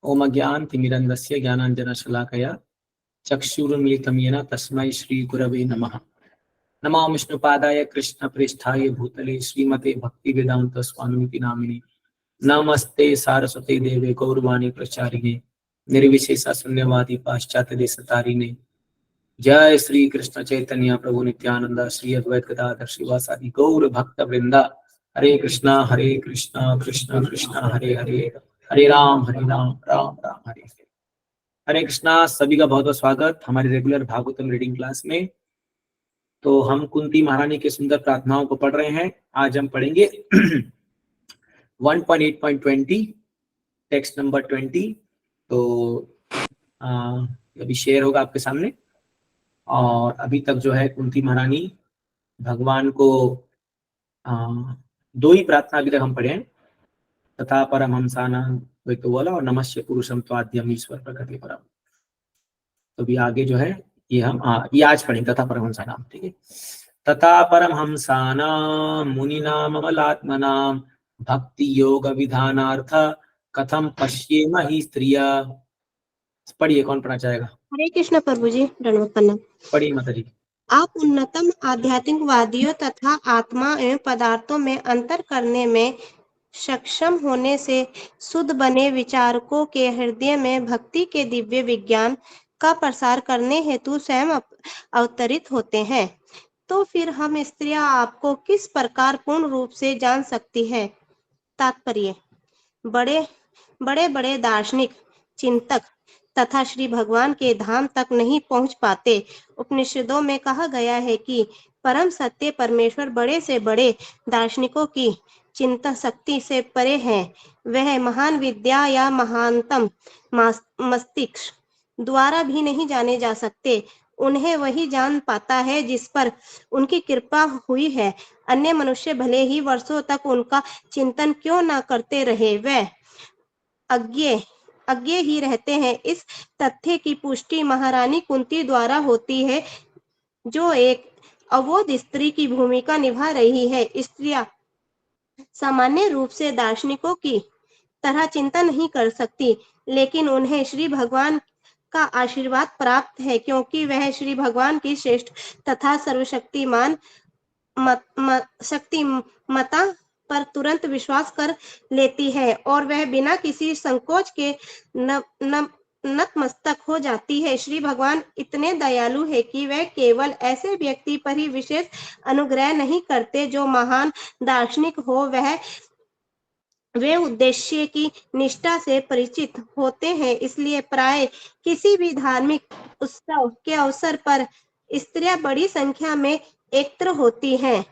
ओम अज्ञानतिमिरन्धस्य ज्ञानाञ्जनशलाकया चक्षुरुन्मिलितं येन तस्मै श्रीगुरवे नमः। नमो विष्णुपादाय कृष्णप्रेष्ठाय भूतले श्रीमते भक्तिवेदान्त स्वामिनिति नामिने। नमस्ते सारस्वते देवे गौरवाणी प्रचारिणे निर्विशेष शून्यवादी पाश्चात्य देशतारिणे। जय श्री कृष्ण चैतन्य प्रभु नित्यानंद श्री अद्वैत गदाधर श्रीवासादि गौर भक्त वृंदा। हरे कृष्णा कृष्णा कृष्णा हरे हरे, हरे राम राम राम हरे हरे। हरे कृष्णा, सभी का बहुत बहुत स्वागत हमारे रेगुलर भागवतम रीडिंग क्लास में। तो हम कुंती महारानी के सुंदर प्रार्थनाओं को पढ़ रहे हैं। आज हम पढ़ेंगे 1.8.20 टेक्स्ट नंबर 20। तो अभी शेयर होगा आपके सामने। और अभी तक जो है कुंती महारानी भगवान को दो ही प्रार्थना अभी तक हम पढ़े हैं, तथा परमहंसानां तो बोला और नमस्य पुरुषम त्वाद्यम ईश्वर प्रकृति परम। तो भी आगे जो है ये हम ये आज पढ़ेंगे तथा परमहंसानां। ठीक है। तथा परमहंसानां मुनीनां अमलात्मनां भक्ति योग विधानार्थ कथम पश्येम हि स्त्रिया। पढ़िए, कौन पढ़ना चाहेगा? हरे कृष्ण प्रभु जी, दंडवत प्रणाम। पढ़िए माता जी। आप उन्नतम आध्यात्मिकवादियों तथा आत्मा एवं पदार्थों में अंतर करने में सक्षम होने से शुद्ध बने विचारकों के हृदय में भक्ति के दिव्य विज्ञान का प्रसार करने हेतु स्वयं अवतरित होते हैं। तो फिर हम स्त्रियां आपको किस प्रकार पूर्ण रूप से जान सकती है? तात्पर्य: बड़े बड़े दार्शनिक चिंतक तथा श्री भगवान के धाम तक नहीं पहुंच पाते। उपनिषदों में कहा गया है कि परम सत्य परमेश्वर बड़े से बड़े दार्शनिकों की चिंता शक्ति से परे हैं। वह महान विद्या या महानतम मस्तिष्क द्वारा भी नहीं जाने जा सकते। उन्हें वही जान पाता है जिस पर उनकी कृपा हुई है। अन्य मनुष्य भले ही वर्षों तक उनका चिंतन क्यों न करते रहे, वह अज्ञ ही रहते हैं। इस तथ्य की पुष्टि महारानी कुंती द्वारा होती है, जो एक अबोध स्त्री की भूमिका निभा रही है। स्त्रियां सामान्य रूप से दार्शनिकों की तरह चिंता नहीं कर सकती, लेकिन उन्हें श्री भगवान का आशीर्वाद प्राप्त है, क्योंकि वह श्री भगवान की श्रेष्ठ तथा सर्वशक्तिमान शक्तिमता पर तुरंत विश्वास कर लेती है और वह बिना किसी संकोच के नतमस्तक हो जाती है। श्री भगवान इतने दयालु है कि वह केवल ऐसे व्यक्ति पर ही विशेष अनुग्रह नहीं करते जो महान दार्शनिक हो। वे उद्देश्य की निष्ठा से परिचित होते हैं। इसलिए प्राय किसी भी धार्मिक उत्सव के अवसर पर स्त्रियां बड़ी संख्या में एकत्र होती हैं।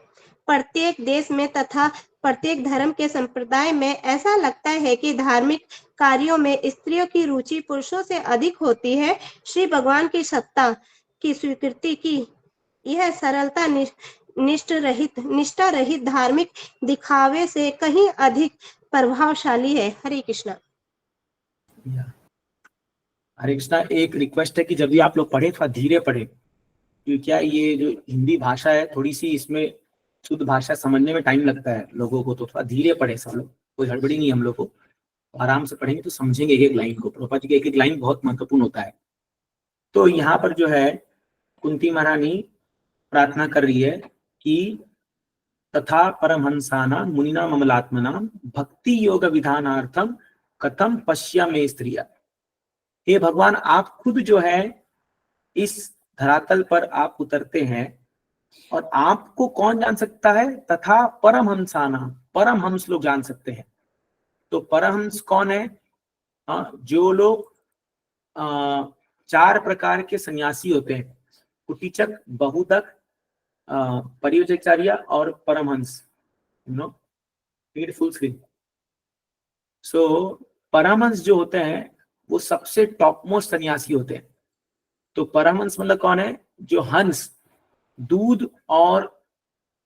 प्रत्येक देश में तथा प्रत्येक धर्म के संप्रदाय में ऐसा लगता है कि धार्मिक कार्यों में स्त्रियों की रुचि पुरुषों से अधिक होती है। श्री भगवान की सत्ता की स्वीकृति की यह सरलता निष्ठा रहित धार्मिक दिखावे से कहीं अधिक प्रभावशाली है। हरे कृष्णा। हरे कृष्णा। एक रिक्वेस्ट है कि जब भी आप लोग पढ़े थोड़ा धीरे पढ़े, क्योंकि क्या ये जो हिंदी भाषा है थोड़ी सी इसमें शुद्ध भाषा समझने में टाइम लगता है लोगों को, तो थोड़ा धीरे पढ़े सब लोग। कोई हड़बड़ी नहीं, हम लोग को आराम से पढ़ेंगे तो समझेंगे एक एक लाइन को। प्रभुपाद जी का एक एक लाइन बहुत महत्वपूर्ण होता है। तो यहाँ पर जो है कुंती महारानी प्रार्थना कर रही है कि तथा परमहंसानां मुनीनां अमलात्मनां भक्ति योग विधानार्थम कथम पश्यामि स्त्रिया। हे भगवान, आप खुद जो है इस धरातल पर आप उतरते हैं और आपको कौन जान सकता है? तथा परमहंसानां, परमहंस लोग जान सकते हैं। तो परमहंस कौन है? जो लोग 4 प्रकार के सन्यासी होते हैं: कुटीचक, बहुदक, परिव्राजकाचार्य और परमहंस। Full screen. सो परमहंस जो होते हैं वो सबसे टॉप मोस्ट सन्यासी होते हैं। तो परमहंस मतलब कौन है? जो हंस दूध और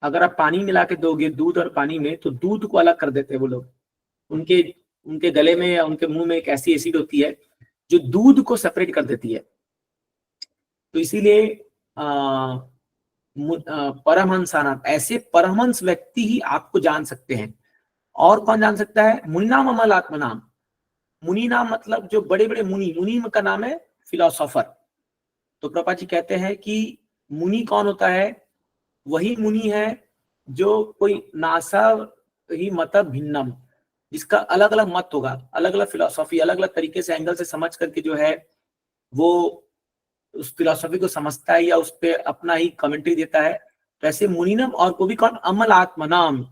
अगर आप पानी मिला के दोगे दूध और पानी में, तो दूध को अलग कर देते हैं वो लोग। उनके गले में या उनके मुंह में एक ऐसी एसिड होती है जो दूध को सेपरेट कर देती है। तो इसीलिए परमहंसानां, ऐसे परमहंस व्यक्ति ही आपको जान सकते हैं। और कौन जान सकता है? मुनीनाम अमलात्मनाम, मुनि नाम मतलब जो बड़े बड़े मुनि, मुनि का नाम है फिलोसोफर। तो प्रभुपाद जी कहते हैं कि मुनि कौन होता है? वही मुनि है जो कोई नासा ही मत भिन्नम, जिसका अलग अलग मत होगा, अलग अलग फिलोसॉफी, अलग अलग तरीके से एंगल से समझ करके जो है वो उस फिलोसॉफी को समझता है या उस पर अपना ही कमेंट्री देता है। तो ऐसे मुनिनम, और को भी कौन? अमल आत्मा नाम,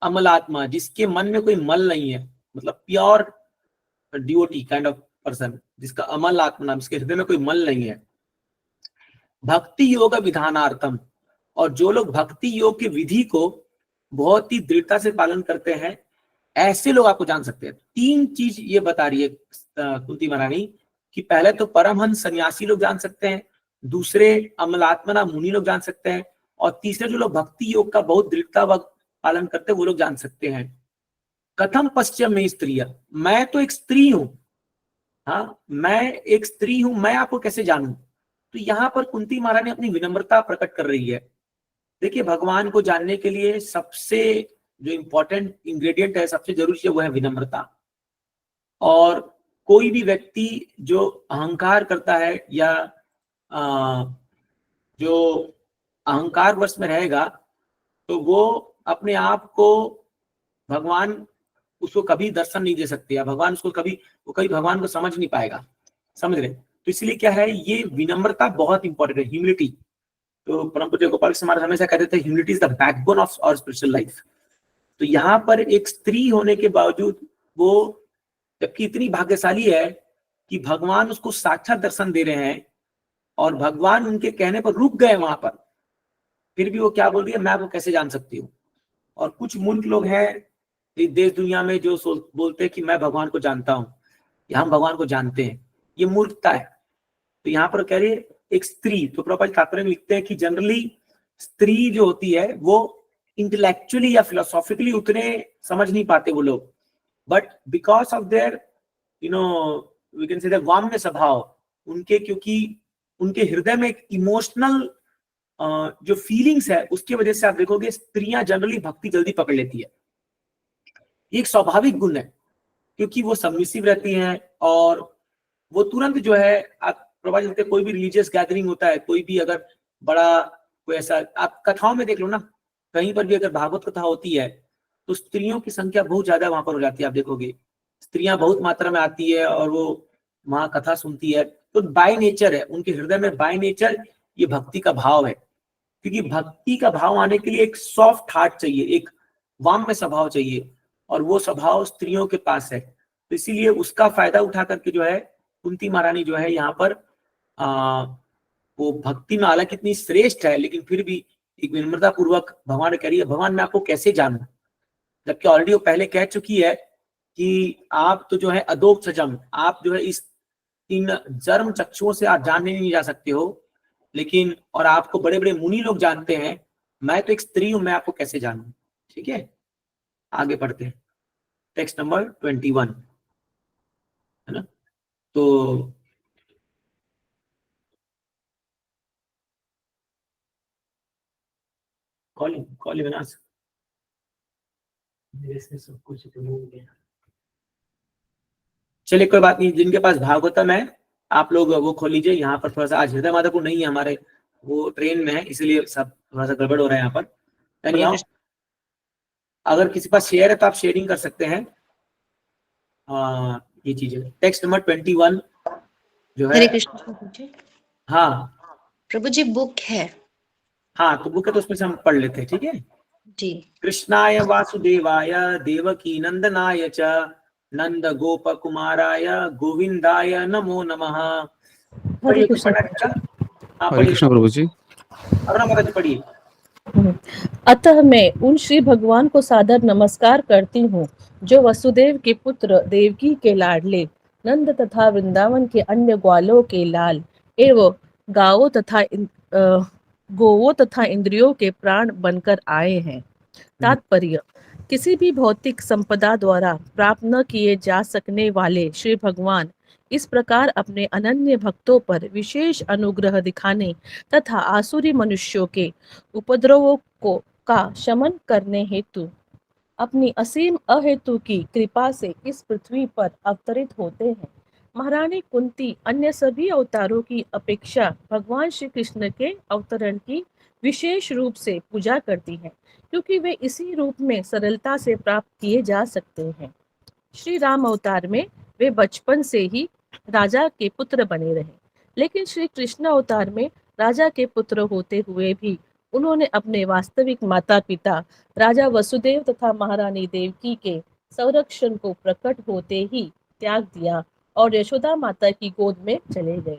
अमल आत्मा, जिसके मन में कोई मल नहीं है, मतलब pure devotee kind of person, जिसका अमल आत्मा नाम, जिसके हृदय में कोई मल नहीं है। भक्ति योग विधानार्थम, और जो लोग भक्ति योग के विधि को बहुत ही दृढ़ता से पालन करते हैं, ऐसे लोग आपको जान सकते हैं। 3 चीज ये बता रही है कुंती महारानी कि पहले तो परमहंस सन्यासी लोग जान सकते हैं, दूसरे अमलात्मना मुनि लोग जान सकते हैं, और तीसरे जो लोग भक्ति योग का बहुत दृढ़ता पालन करते हैं वो लोग जान सकते हैं। कथम पश्चिम में स्त्री, मैं तो एक स्त्री हूं, हाँ मैं एक स्त्री हूं, मैं आपको कैसे जानूं? तो यहाँ पर कुंती महारानी अपनी विनम्रता प्रकट कर रही है। देखिए, भगवान को जानने के लिए सबसे जो इंपॉर्टेंट इंग्रेडिएंट है, सबसे जरूरी है, वो है विनम्रता। और कोई भी व्यक्ति जो अहंकार करता है या जो अहंकार वश में रहेगा, तो वो अपने आप को, भगवान उसको कभी दर्शन नहीं दे सकते, या भगवान उसको कभी, वो कभी भगवान को समझ नहीं पाएगा। समझ रहे? तो इसलिए क्या है, ये विनम्रता बहुत इंपॉर्टेंट है, ह्यूमिलिटी। तो परम पूज्य गोपाल कृष्ण महाराज हमेशा कहते थे humility is the backbone of our spiritual life. तो यहाँ पर एक स्त्री होने के बावजूद वो जबकि इतनी भाग्यशाली है कि भगवान उसको साक्षात दर्शन दे रहे हैं, और भगवान उनके कहने पर रुक गए वहां पर, फिर भी वो क्या बोल रही है, मैं आपको कैसे जान सकती हूँ? और कुछ मूर्ख लोग हैं इस देश दुनिया में जो बोलते हैं कि मैं भगवान को जानता हूँ या हम भगवान को जानते हैं, ये मूर्खता है। तो यहाँ पर कह रही है एक स्त्री, तो प्रभुपाद तात्पर्य में लिखते हैं कि जनरली स्त्री जो होती है वो इंटेलेक्चुअली या फिलोसॉफिकली उतने समझ नहीं पाते वो लोग, but because of there we can say that वाम्य स्वभाव, उनके, क्योंकि उनके हृदय में एक इमोशनल जो फीलिंग्स है, उसकी वजह से आप देखोगे स्त्रियां जनरली भक्ति जल्दी पकड़ लेती है। ये एक स्वाभाविक गुण है, क्योंकि वो सबमिसिव रहती हैं, और वो तुरंत जो है, आप प्रभावित होते, कोई भी रिलीजियस गैदरिंग होता है, कोई भी अगर बड़ा कोई ऐसा, आप कथाओं में देख लो ना, कहीं पर भी अगर भागवत कथा होती है तो स्त्रियों की संख्या बहुत ज्यादा वहां पर हो जाती है। आप देखोगे स्त्रियां बहुत मात्रा में आती है और वो वहां कथा सुनती है। तो बाय नेचर है, उनके हृदय में बाय नेचर ये भक्ति का भाव है, क्योंकि भक्ति का भाव आने के लिए एक सॉफ्ट हार्ट चाहिए, एक वाम्य स्वभाव चाहिए, और वो स्वभाव स्त्रियों के पास है। तो इसीलिए उसका फायदा उठा करके जो है कुंती महारानी जो है यहाँ पर वो भक्ति में हालांकि इतनी श्रेष्ठ है, लेकिन फिर भी एक विनम्रता पूर्वक भगवान कह रही है, भगवान मैं आपको कैसे जानूं? जबकि ऑलरेडी वो पहले कह चुकी है कि आप तो जो है अदोक सजम, आप जो है इस इन जन्म चक्षुओं से आप जानने नहीं जा सकते हो, लेकिन और आपको बड़े बड़े मुनि लोग जानते हैं, मैं तो एक स्त्री हूं, मैं आपको कैसे जानूं? ठीक है, आगे पढ़ते हैं। टेक्स्ट नंबर 21 है ना। तो कॉल विनाश मेरे से सब कुछ तो हो गया। चलिए कोई बात नहीं, जिनके पास भागवतम है आप लोग वो खोल लीजिए। यहाँ पर थोड़ा सा आज हृदय माधवपुर नहीं है हमारे, वो ट्रेन में है, इसलिए सब थोड़ा सा गड़बड़ हो रहा है यहाँ पर। अगर किसी पास शेयर है तो आप शेयरिंग कर सकते हैं। ये चीज है। टेक्स्ट नंबर 21 जो है, हरे कृष्ण प्रभु जी। हाँ प्रभु जी बुक है। हाँ, तो बुक है तो उसमें से हम पढ़ लेते हैं, ठीक है जी। कृष्णाय वासुदेवाय देवकी नंदनाय च नंद गोप कुमाराय गोविंदाय नमो नमः। हरे कृष्ण हरे कृष्ण प्रभु जी। अरुणा माता जी पढ़िए। अतः मैं उन श्री भगवान को सादर नमस्कार करती हूँ जो वसुदेव के पुत्र देवकी के लाडले, नंद तथा वृंदावन के अन्य ग्वालों के लाल एवं गोवों तथा इंद्रियों के प्राण बनकर आए हैं। तात्पर्य: किसी भी भौतिक संपदा द्वारा प्राप्त न किए जा सकने वाले श्री भगवान इस प्रकार अपने अनन्य भक्तों पर विशेष अनुग्रह दिखाने तथा आसुरी मनुष्यों के उपद्रवों का शमन करने हेतु अपनी असीम अहेतु की कृपा से इस पृथ्वी पर अवतरित होते हैं। महारानी कुंती अन्य सभी अवतारों की अपेक्षा भगवान श्री कृष्ण के अवतरण की विशेष रूप से पूजा करती हैं, क्योंकि वे इसी रूप में सरलता से प्राप्त किए जा सकते हैं। श्री राम अवतार में वे बचपन से ही राजा के पुत्र बने रहे, लेकिन श्री कृष्ण अवतार में राजा के पुत्र होते हुए भी उन्होंने अपने वास्तविक माता पिता राजा वसुदेव तथा महारानी देवकी के संरक्षण को प्रकट होते ही त्याग दिया और यशोदा माता की गोद में चले गए,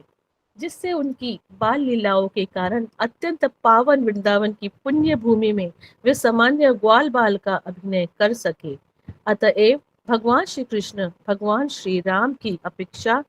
जिससे उनकी बाल लीलाओं के कारण अत्यंत पावन वृंदावन की पुण्य भूमि में वे सामान्य ग्वाल बाल का अभिनय कर सके। अतएव भगवान श्री कृष्ण भगवान श्री राम की अपेक्षा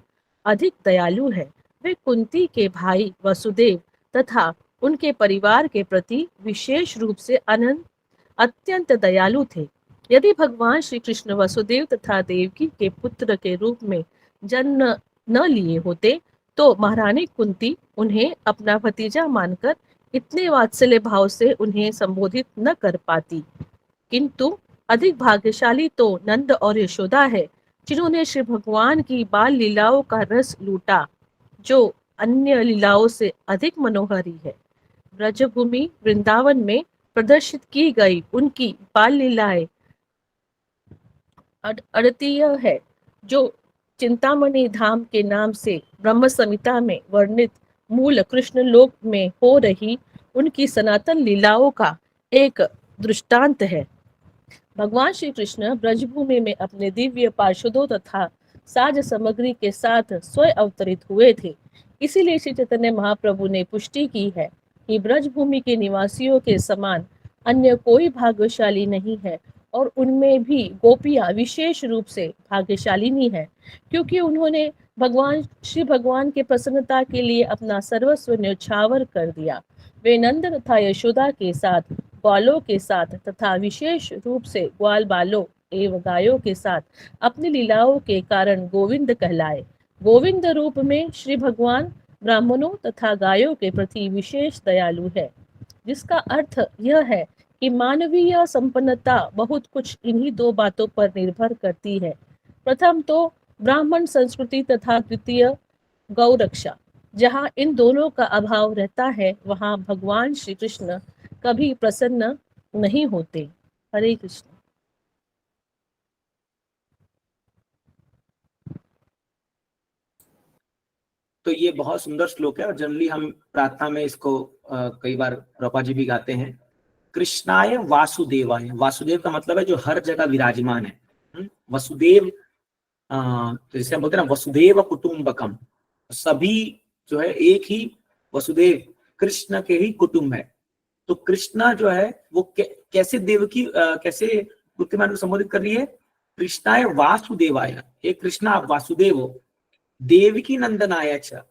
अधिक दयालु है। वे कुंती के भाई वसुदेव तथा उनके परिवार के प्रति विशेष रूप से अत्यंत दयालु थे। यदि भगवान श्री कृष्ण वसुदेव तथा देवकी के पुत्र के रूप में जन्म न लिए होते तो महारानी कुंती उन्हें अपना भतीजा मानकर इतने वात्सल्य भाव से उन्हें संबोधित न कर पाती। किंतु अधिक भाग्यशाली तो नंद और यशोदा है, जिन्होंने श्री भगवान की बाल लीलाओं का रस लूटा, जो अन्य लीलाओं से अधिक मनोहरी है। ब्रजभूमि वृंदावन में प्रदर्शित की गई उनकी बाल लीलाएं अद्वितीय है, जो चिंतामणि धाम के नाम से ब्रह्म संहिता में वर्णित मूल कृष्ण लोक में हो रही उनकी सनातन लीलाओं का एक दृष्टांत है। भगवान श्री कृष्ण ब्रजभूमि में अपने दिव्य पार्षदों तथा साज सामग्री के साथ स्वयं अवतरित हुए थे। इसीलिए श्री चैतन्य महाप्रभु ने पुष्टि की है कि ब्रजभूमि के निवासियों के समान अन्य कोई भाग्यशाली नहीं है, और उनमें भी गोपियां विशेष रूप से भाग्यशालिनी है, क्योंकि उन्होंने श्री भगवान के प्रसन्नता के लिए अपना सर्वस्व न्यौछावर कर दिया। वे नंद तथा यशोदा के साथ, ग्वालों के साथ तथा विशेष रूप से ग्वाल बालों एवं गायों के साथ अपनी लीलाओं के कारण गोविंद कहलाए। गोविंद रूप में श्री भगवान ब्राह्मणों तथा गायों के प्रति विशेष दयालु है, जिसका अर्थ यह है कि मानवीय संपन्नता बहुत कुछ इन्हीं दो बातों पर निर्भर करती है। प्रथम तो ब्राह्मण संस्कृति तथा द्वितीय गौ रक्षा। जहाँ इन दोनों का अभाव रहता है, वहाँ भगवान श्री कृष्ण कभी प्रसन्न नहीं होते। हरे कृष्ण। तो ये बहुत सुंदर श्लोक है और जनरली हम प्रार्थना में इसको कई बार प्रभा जी भी गाते हैं। कृष्णाय वासुदेवाय, वासुदेव का मतलब है जो हर जगह विराजमान है। वसुदेव तो जैसे हम बोलते हैं ना, वसुदेव कुटुंबकम, सभी जो है एक ही वसुदेव कृष्ण के ही कुटुंब है। तो कृष्णा जो है वो कैसे देवकी कैसे बुद्धिमान को संबोधित कर रही है? कृष्णाय वासुदेवाय, हे कृष्णा आप वासुदेव हो, देवकी नंदनाय च,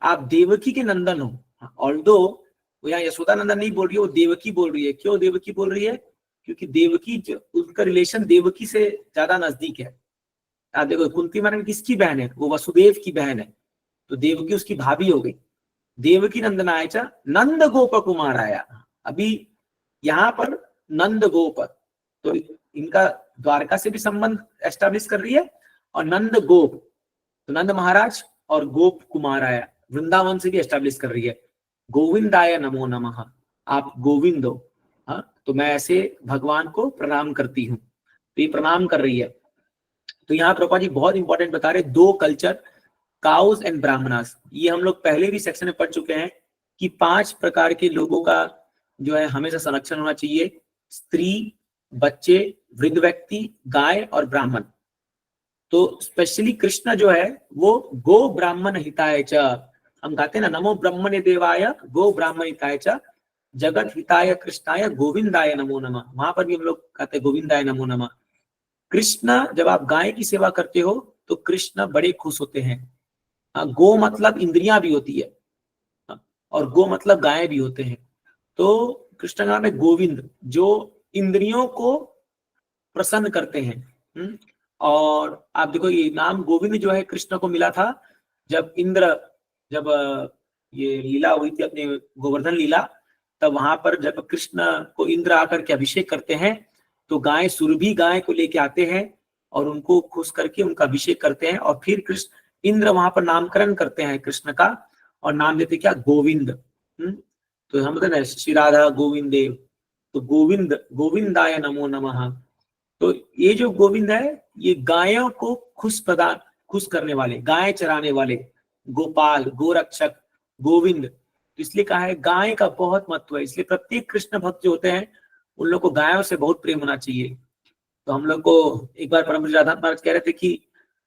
आप देवकी के नंदन हो। ऑल्दो वो यहाँ यशोदा नंदन नहीं बोल रही है, वो देवकी बोल रही है। क्यों देवकी बोल रही है? क्योंकि देवकी उनका रिलेशन देवकी से ज्यादा नजदीक है। आप देखो कुंती महारानी किसकी बहन है? वो वसुदेव की बहन है, तो देवकी उसकी भाभी हो गई। देवकी नंदनाय च नंद गोप कुमार आया। अभी यहाँ पर नंद गोप, तो इनका द्वारका से भी संबंध एस्टेब्लिश कर रही है, और नंद गोप तो नंद महाराज, और गोप कुमार आया वृंदावन से भी एस्टेब्लिश कर रही है। गोविंदाय नमो नमः, आप गोविंद हो। हाँ, तो मैं ऐसे भगवान को प्रणाम करती हूँ, तो ये प्रणाम कर रही है। तो यहाँ प्रभा जी बहुत इंपॉर्टेंट बता रहे, दो कल्चर, काउज एंड ब्राह्मणास। ये हम लोग पहले भी सेक्शन में पढ़ चुके हैं कि 5 प्रकार के लोगों का जो है हमेशा संरक्षण होना चाहिए: स्त्री, बच्चे, वृद्ध व्यक्ति, गाय और ब्राह्मण। तो स्पेशली कृष्ण जो है वो गो ब्राह्मण हिताय च, हम गाते हैं ना, नमो ब्रह्मणे देवाय गो ब्राह्मण हिताय च जगत हिताय कृष्णाय गोविंदाय नमो नमः। वहां पर भी हम लोग कहते हैं गोविंदाय नमो नमः। कृष्ण, जब आप गाय की सेवा करते हो तो कृष्ण बड़े खुश होते हैं। गो मतलब इंद्रियां भी होती है, और गो मतलब गाय भी होते हैं। तो कृष्ण का नाम है गोविंद, जो इंद्रियों को प्रसन्न करते हैं। और आप देखो ये नाम गोविंद जो है कृष्ण को मिला था जब ये लीला हुई थी अपने गोवर्धन लीला, तब वहां पर जब कृष्ण को इंद्र आकर के अभिषेक करते हैं, तो गाय सुरभि गाय को लेके आते हैं और उनको खुश करके उनका अभिषेक करते हैं, और फिर कृष्ण इंद्र वहां पर नामकरण करते हैं कृष्ण का, और नाम देते क्या, गोविंद। तो हम बोलते हैं श्री राधा गोविंद देव, तो गोविंद गोविंदाय नमो नमः। तो ये जो गोविंद है ये गायों को खुश करने वाले, गाय चराने वाले, गोपाल, गोरक्षक, गोविंद। तो इसलिए कहा है गाय का बहुत महत्व है, इसलिए प्रत्येक कृष्ण भक्त जो होते हैं उन लोग को गायों से बहुत प्रेम होना चाहिए। तो हम लोग को एक बार परम राधा महाराज कह रहे थे कि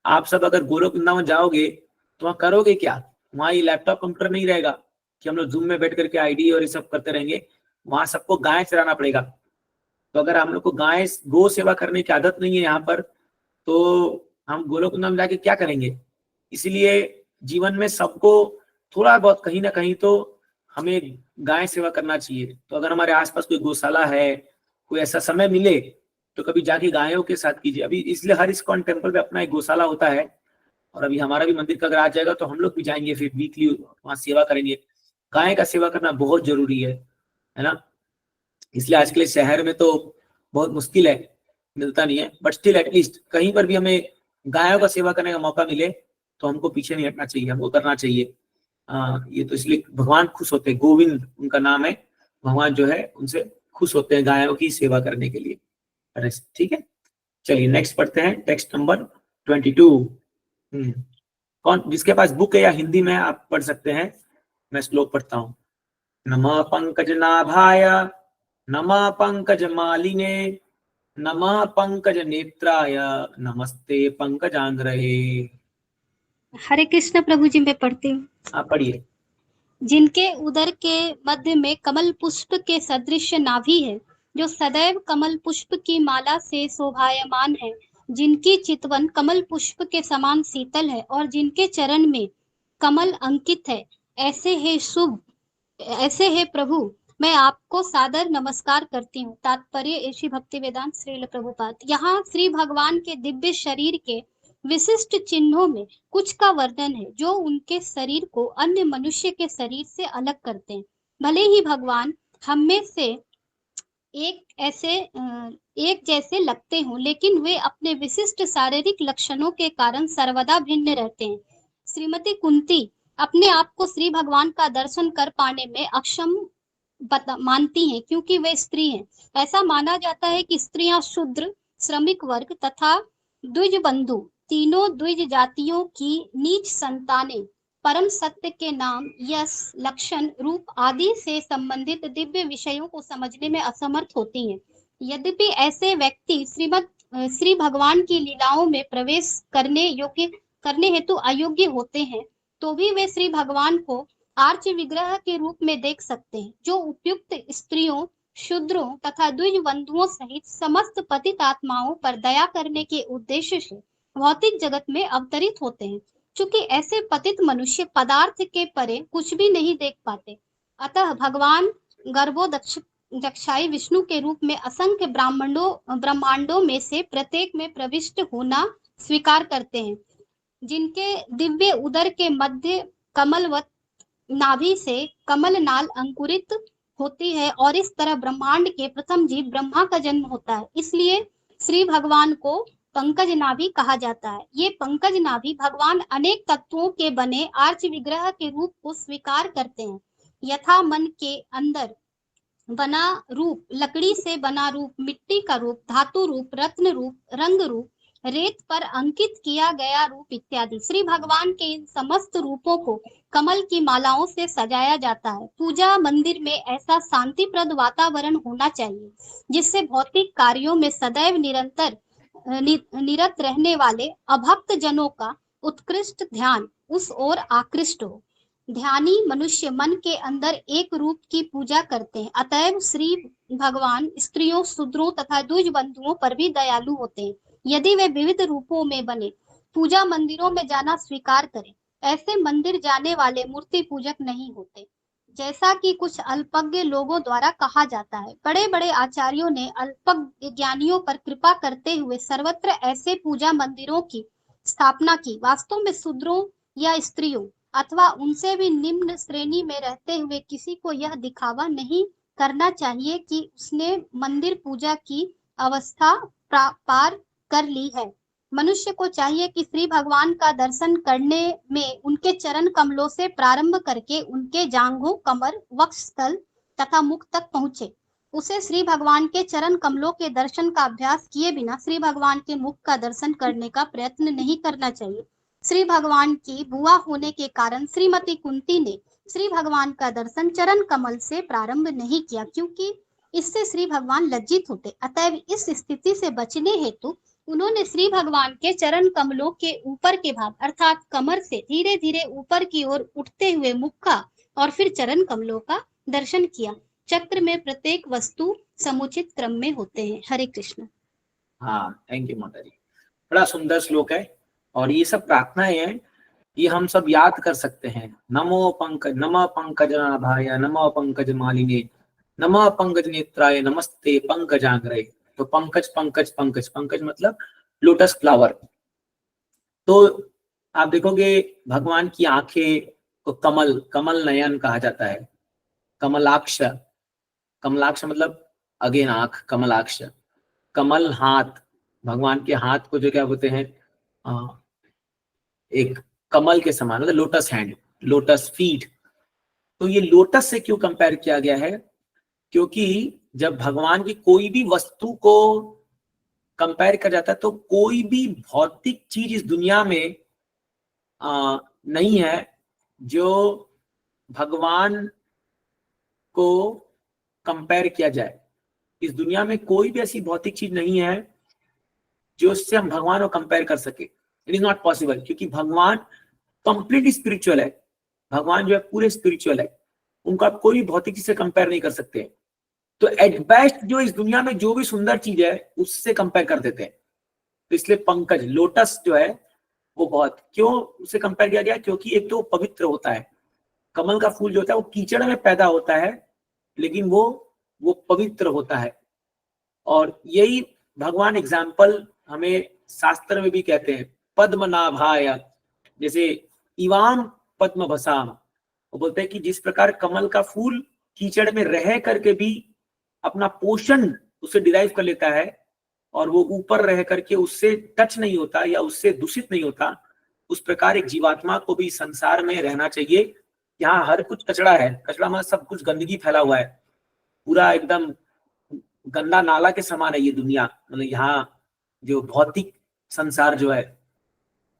आप सब अगर गोलोक वृंदावन जाओगे तो वहां करोगे क्या, वहां ये लैपटॉप कंप्यूटर नहीं रहेगा कि हम लोग जूम में बैठ करके आईडी और ये सब करते रहेंगे, वहां सबको गाय चराना पड़ेगा। तो अगर हम लोग को गाय गो सेवा करने की आदत नहीं है यहाँ पर, तो हम गोलोक वृंदावन जाके क्या करेंगे। इसलिए जीवन में सबको थोड़ा बहुत कहीं ना कहीं तो हमें गाय सेवा करना चाहिए। तो अगर हमारे आसपास कोई गौशाला है, कोई ऐसा समय मिले तो कभी जाके गायों के साथ कीजिए। अभी इसलिए हर इस्कॉन टेम्पल पे अपना एक गौशाला होता है, और अभी हमारा भी मंदिर का अगर आ जाएगा तो हम लोग भी जाएंगे, फिर वीकली वहां सेवा करेंगे। गाय का सेवा करना बहुत जरूरी है ना। इसलिए आज के लिए शहर में तो बहुत मुश्किल है, मिलता नहीं है, बट स्टिल एटलीस्ट कहीं पर भी हमें गायों का सेवा करने का मौका मिले तो हमको पीछे नहीं हटना चाहिए, हमको करना चाहिए। ये तो इसलिए भगवान खुश होते हैं, गोविंद उनका नाम है, भगवान जो है उनसे खुश होते हैं गायों की सेवा करने के लिए। ठीक है, चलिए नेक्स्ट पढ़ते हैं, टेक्स्ट नंबर 22। कौन जिसके पास बुक है या हिंदी में आप पढ़ सकते हैं, मैं श्लोक पढ़ता हूँ। नमः पंकज नाभाय नमः पंकज मालिने नमः पंकज नेत्राय नमस्ते पंकजांग्रहे। हरे कृष्ण प्रभु जी, मैं पढ़ती हूँ। आप पढ़िए। जिनके उदर के मध्य में कमल पुष्प के सदृश नाभि है, जो सदैव कमल पुष्प की माला से शोभायमान है, जिनकी चितवन कमल पुष्प के समान शीतल है और जिनके चरण में कमल अंकित है, ऐसे है प्रभु, मैं आपको सादर नमस्कार करती हूँ। तात्पर्य ऐसी भक्ति वेदांत श्रील प्रभुपाद। यहाँ श्री भगवान के दिव्य शरीर के विशिष्ट चिन्हों में कुछ का वर्णन है जो उनके शरीर को अन्य मनुष्य के शरीर से अलग करते हैं। भले ही भगवान हम में से एक जैसे लगते हों, लेकिन वे अपने विशिष्ट शारीरिक लक्षणों के कारण सर्वदा भिन्न रहते हैं। श्रीमती कुंती अपने आप को श्री भगवान का दर्शन कर पाने में अक्षम मानती हैं, क्योंकि वे स्त्री हैं। ऐसा माना जाता है कि स्त्रियां शूद्र, श्रमिक वर्ग तथा द्विज बंधु, तीनों द्विज जातियों की नीच संतानें परम सत्य के नाम, यश, लक्षण, रूप आदि से संबंधित दिव्य विषयों को समझने में असमर्थ होती हैं। यद्यपि ऐसे व्यक्ति श्री भगवान की लीलाओं में प्रवेश करने हेतु अयोग्य होते हैं, तो भी वे श्री भगवान को आर्च विग्रह के रूप में देख सकते हैं, जो उपयुक्त स्त्रियों, शूद्रों तथा द्विज बंधुओं सहित समस्त पतित आत्माओं पर दया करने के उद्देश्य से भौतिक जगत में अवतरित होते हैं। चूंकि ऐसे पतित मनुष्य पदार्थ के परे कुछ भी नहीं देख पाते, अतः भगवान गर्भोदक्षाई विष्णु के रूप में असंख्य ब्रह्मांडों में से प्रत्येक में प्रविष्ट होना स्वीकार करते हैं। जिनके दिव्य उदर के मध्य कमलवत नाभि से कमल नाल अंकुरित होती है, और इस तरह ब्रह्मांड के प्रथम जीव ब्रह्मा का जन्म होता है। इसलिए श्री भगवान को पंकज नाभि कहा जाता है। ये पंकज नाभि भगवान अनेक तत्वों के बने आर्च विग्रह के रूप को स्वीकार करते हैं। यथा मन के अंदर बना रूप, लकड़ी से बना रूप, मिट्टी का रूप, धातु रूप, रत्न रूप, रंग रूप, रेत पर अंकित किया गया रूप इत्यादि। श्री भगवान के इन समस्त रूपों को कमल की मालाओं से सजाया जाता है। पूजा मंदिर में ऐसा शांतिप्रद वातावरण होना चाहिए जिससे भौतिक कार्यों में सदैव निरत रहने वाले अभक्त जनों का उत्कृष्ट ध्यान उस ओर आकृष्ट हो। ध्यानी मनुष्य मन के अंदर एक रूप की पूजा करते हैं, अतएव श्री भगवान स्त्रियों, शूद्रों तथा द्विज बंधुओं पर भी दयालु होते हैं। यदि वे विविध रूपों में बने पूजा मंदिरों में जाना स्वीकार करें, ऐसे मंदिर जाने वाले मूर्ति पूजक नहीं होते, जैसा कि कुछ अल्पज्ञ लोगों द्वारा कहा जाता है। बड़े बड़े आचार्यों ने अल्पज्ञ ज्ञानियों पर कृपा करते हुए सर्वत्र ऐसे पूजा मंदिरों की स्थापना की। वास्तव में शूद्रों या स्त्रियों अथवा उनसे भी निम्न श्रेणी में रहते हुए किसी को यह दिखावा नहीं करना चाहिए कि उसने मंदिर पूजा की अवस्था पार कर ली है। मनुष्य को चाहिए कि श्री भगवान का दर्शन करने में उनके चरण कमलों से प्रारंभ करके उनके जांघों, कमर, वक्षस्थल तथा मुख तक पहुंचे। उसे श्री भगवान के चरण कमलों के दर्शन का अभ्यास किए बिना श्री भगवान के मुख का दर्शन करने का प्रयत्न नहीं करना चाहिए। श्री भगवान की बुआ होने के कारण श्रीमती कुंती ने श्री भगवान का दर्शन चरण कमल से प्रारंभ नहीं किया, क्योंकि इससे श्री भगवान लज्जित होते। अतएव इस स्थिति से बचने हेतु उन्होंने श्री भगवान के चरण कमलों के ऊपर के भाग अर्थात कमर से धीरे धीरे ऊपर की ओर उठते हुए मुख का और फिर चरण कमलों का दर्शन किया। चक्र में प्रत्येक वस्तु समुचित क्रम में होते हैं। हरे कृष्ण। हाँ, थैंक यू माता जी, बड़ा सुंदर श्लोक है। और ये सब प्रार्थनाएं हैं, ये हम सब याद कर सकते हैं। नमो पंकज, नमः पंकजनाभाय, नमः पंकज मालिने, नमः पंकज नेत्राय, नमस्ते पंकजाग्रय। तो पंकज पंकज पंकज, पंकज मतलब लोटस फ्लावर। तो आप देखोगे भगवान की आंखें को कमल, कमल नयन कहा जाता है। कमलाक्ष, कमलाक्ष मतलब अगेन आंख, कमलाक्ष। कमल हाथ, भगवान के हाथ को जो क्या बोलते हैं, एक कमल के समान, मतलब लोटस हैंड, लोटस फीट। तो ये लोटस से क्यों कंपेयर किया गया है? क्योंकि जब भगवान की कोई भी वस्तु को कंपेयर किया जाता है तो कोई भी भौतिक चीज इस दुनिया में नहीं है जो भगवान को कंपेयर किया जाए। इस दुनिया में कोई भी ऐसी भौतिक चीज नहीं है जो उससे हम भगवान को कंपेयर कर सके। इट इज नॉट पॉसिबल, क्योंकि भगवान कंप्लीटली स्पिरिचुअल है। भगवान जो है पूरे स्पिरिचुअल है, उनको आप कोई भौतिक चीज से कंपेयर नहीं कर सकते। तो एट बेस्ट जो इस दुनिया में जो भी सुंदर चीज है उससे कंपेयर कर देते हैं। तो इसलिए पंकज, लोटस जो है वो बहुत, क्यों उससे कंपेयर किया गया? क्योंकि एक तो पवित्र होता है। कमल का फूल जो होता है वो कीचड़ में पैदा होता है, लेकिन वो पवित्र होता है। और यही भगवान एग्जाम्पल हमें शास्त्र में भी कहते हैं। पद्मनाभाय, जैसे इवाम पद्म भसाम, वो बोलते हैं कि जिस प्रकार कमल का फूल कीचड़ में रह करके भी अपना पोषण उससे डिराइव कर लेता है और वो ऊपर रह करके उससे टच नहीं होता या उससे दूषित नहीं होता, उस प्रकार एक जीवात्मा को भी संसार में रहना चाहिए। यहाँ हर कुछ कचरा है, कचरा में सब कुछ गंदगी फैला हुआ है, पूरा एकदम गंदा नाला के समान है ये दुनिया, मतलब यहाँ जो भौतिक संसार जो है।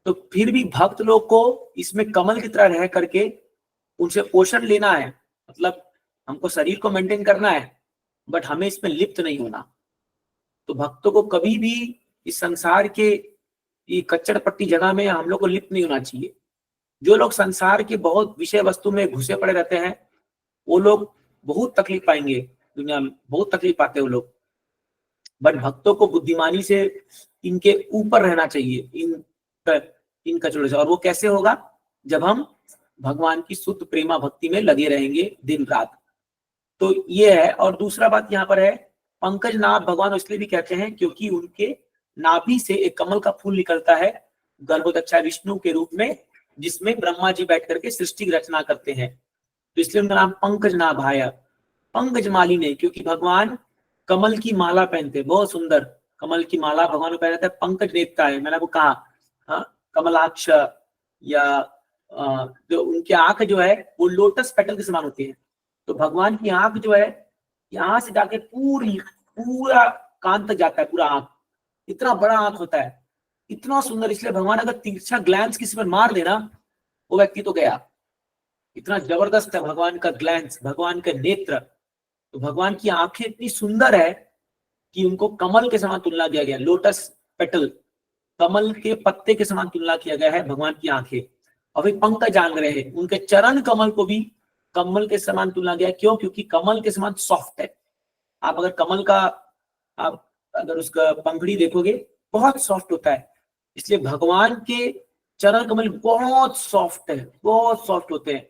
तो फिर भी भक्त लोग को इसमें कमल की तरह रह करके उनसे पोषण लेना है, मतलब हमको शरीर को मेंटेन करना है, बट हमें इसमें लिप्त नहीं होना। तो भक्तों को कभी भी इस संसार के ये कच्चड़ पट्टी जगह में हम लोग को लिप्त नहीं होना चाहिए। जो लोग संसार के बहुत विषय वस्तु में घुसे पड़े रहते हैं वो लोग बहुत तकलीफ पाएंगे, दुनिया में बहुत तकलीफ पाते हैं वो लोग। बट भक्तों को बुद्धिमानी से इनके ऊपर रहना चाहिए, इन कचड़ों से। और वो कैसे होगा? जब हम भगवान की शुद्ध प्रेमा भक्ति में लगे रहेंगे दिन रात। तो ये है। और दूसरा बात यहाँ पर है, पंकज नाभ भगवान इसलिए भी कहते हैं क्योंकि उनके नाभि से एक कमल का फूल निकलता है गर्भोदक्षा विष्णु के रूप में, जिसमें ब्रह्मा जी बैठ करके सृष्टि की रचना करते हैं। तो इसलिए उनका नाम पंकज नाभाय, पंकज माली ने, क्योंकि भगवान कमल की माला पहनते, बहुत सुंदर कमल की माला भगवान को पहनता है। पंकज नेता है, मैंने आपको कहा, हाँ, कमलाक्ष, या जो उनकी आंख जो है वो लोटस पेटल के समान होती है। तो भगवान की आंख जो है यहाँ से जाके पूरा कान तक जाता है, पूरा आंख, इतना बड़ा आंख होता है, इतना सुंदर। इसलिए भगवान अगर तिरछा ग्लैंस किसी पर मार देना वो व्यक्ति तो गया, इतना जबरदस्त है भगवान का ग्लैंस, भगवान के नेत्र। तो भगवान की आंखें इतनी सुंदर है कि उनको कमल के समान तुलना दिया गया, लोटस पेटल, कमल के पत्ते के समान तुलना किया गया है भगवान की आंखें। और फिर पंकज जान रहे हैं, उनके चरण कमल को भी कमल के समान तुलना गया। क्यों? क्योंकि कमल के समान सॉफ्ट है। आप अगर कमल का आप अगर उसका पंखड़ी देखोगे बहुत सॉफ्ट होता है, इसलिए भगवान के चरण कमल बहुत सॉफ्ट है, बहुत सॉफ्ट होते हैं।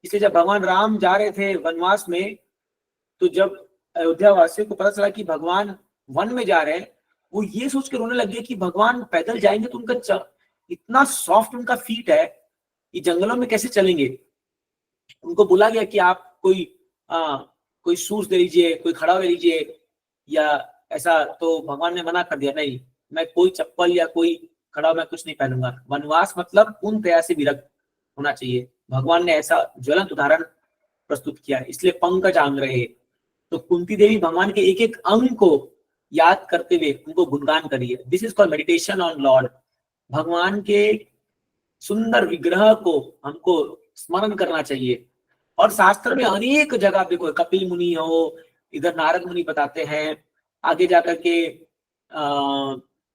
इसलिए जब भगवान राम जा रहे थे वनवास में, तो जब अयोध्या वासियों को पता चला कि भगवान वन में जा रहे हैं, वो ये सोच के रोने लगे कि भगवान पैदल जाएंगे तो उनका इतना सॉफ्ट उनका फीट है, ये जंगलों में कैसे चलेंगे। उनको बोला गया कि आप कोई शूज दे लीजिए, कोई खड़ा ले लीजिए, या ऐसा तो भगवान ने मना कर दिया, नहीं मैं कोई चप्पल या कोई खड़ा मैं कुछ नहीं पहनूंगा। वनवास मतलब पूर्ण तरह से विरक्त होना चाहिए। भगवान ने ऐसा ज्वलंत उदाहरण प्रस्तुत किया है, इसलिए पंकज आंग रहे। तो कुंती देवी भगवान के एक एक अंग को याद करते हुए उनको गुणगान करिए। This is called meditation on Lord. भगवान के सुंदर विग्रह को हमको स्मरण करना चाहिए। और शास्त्र में अनेक जगह देखो, कपिल मुनि हो, इधर नारद मुनि बताते हैं, आगे जाकर के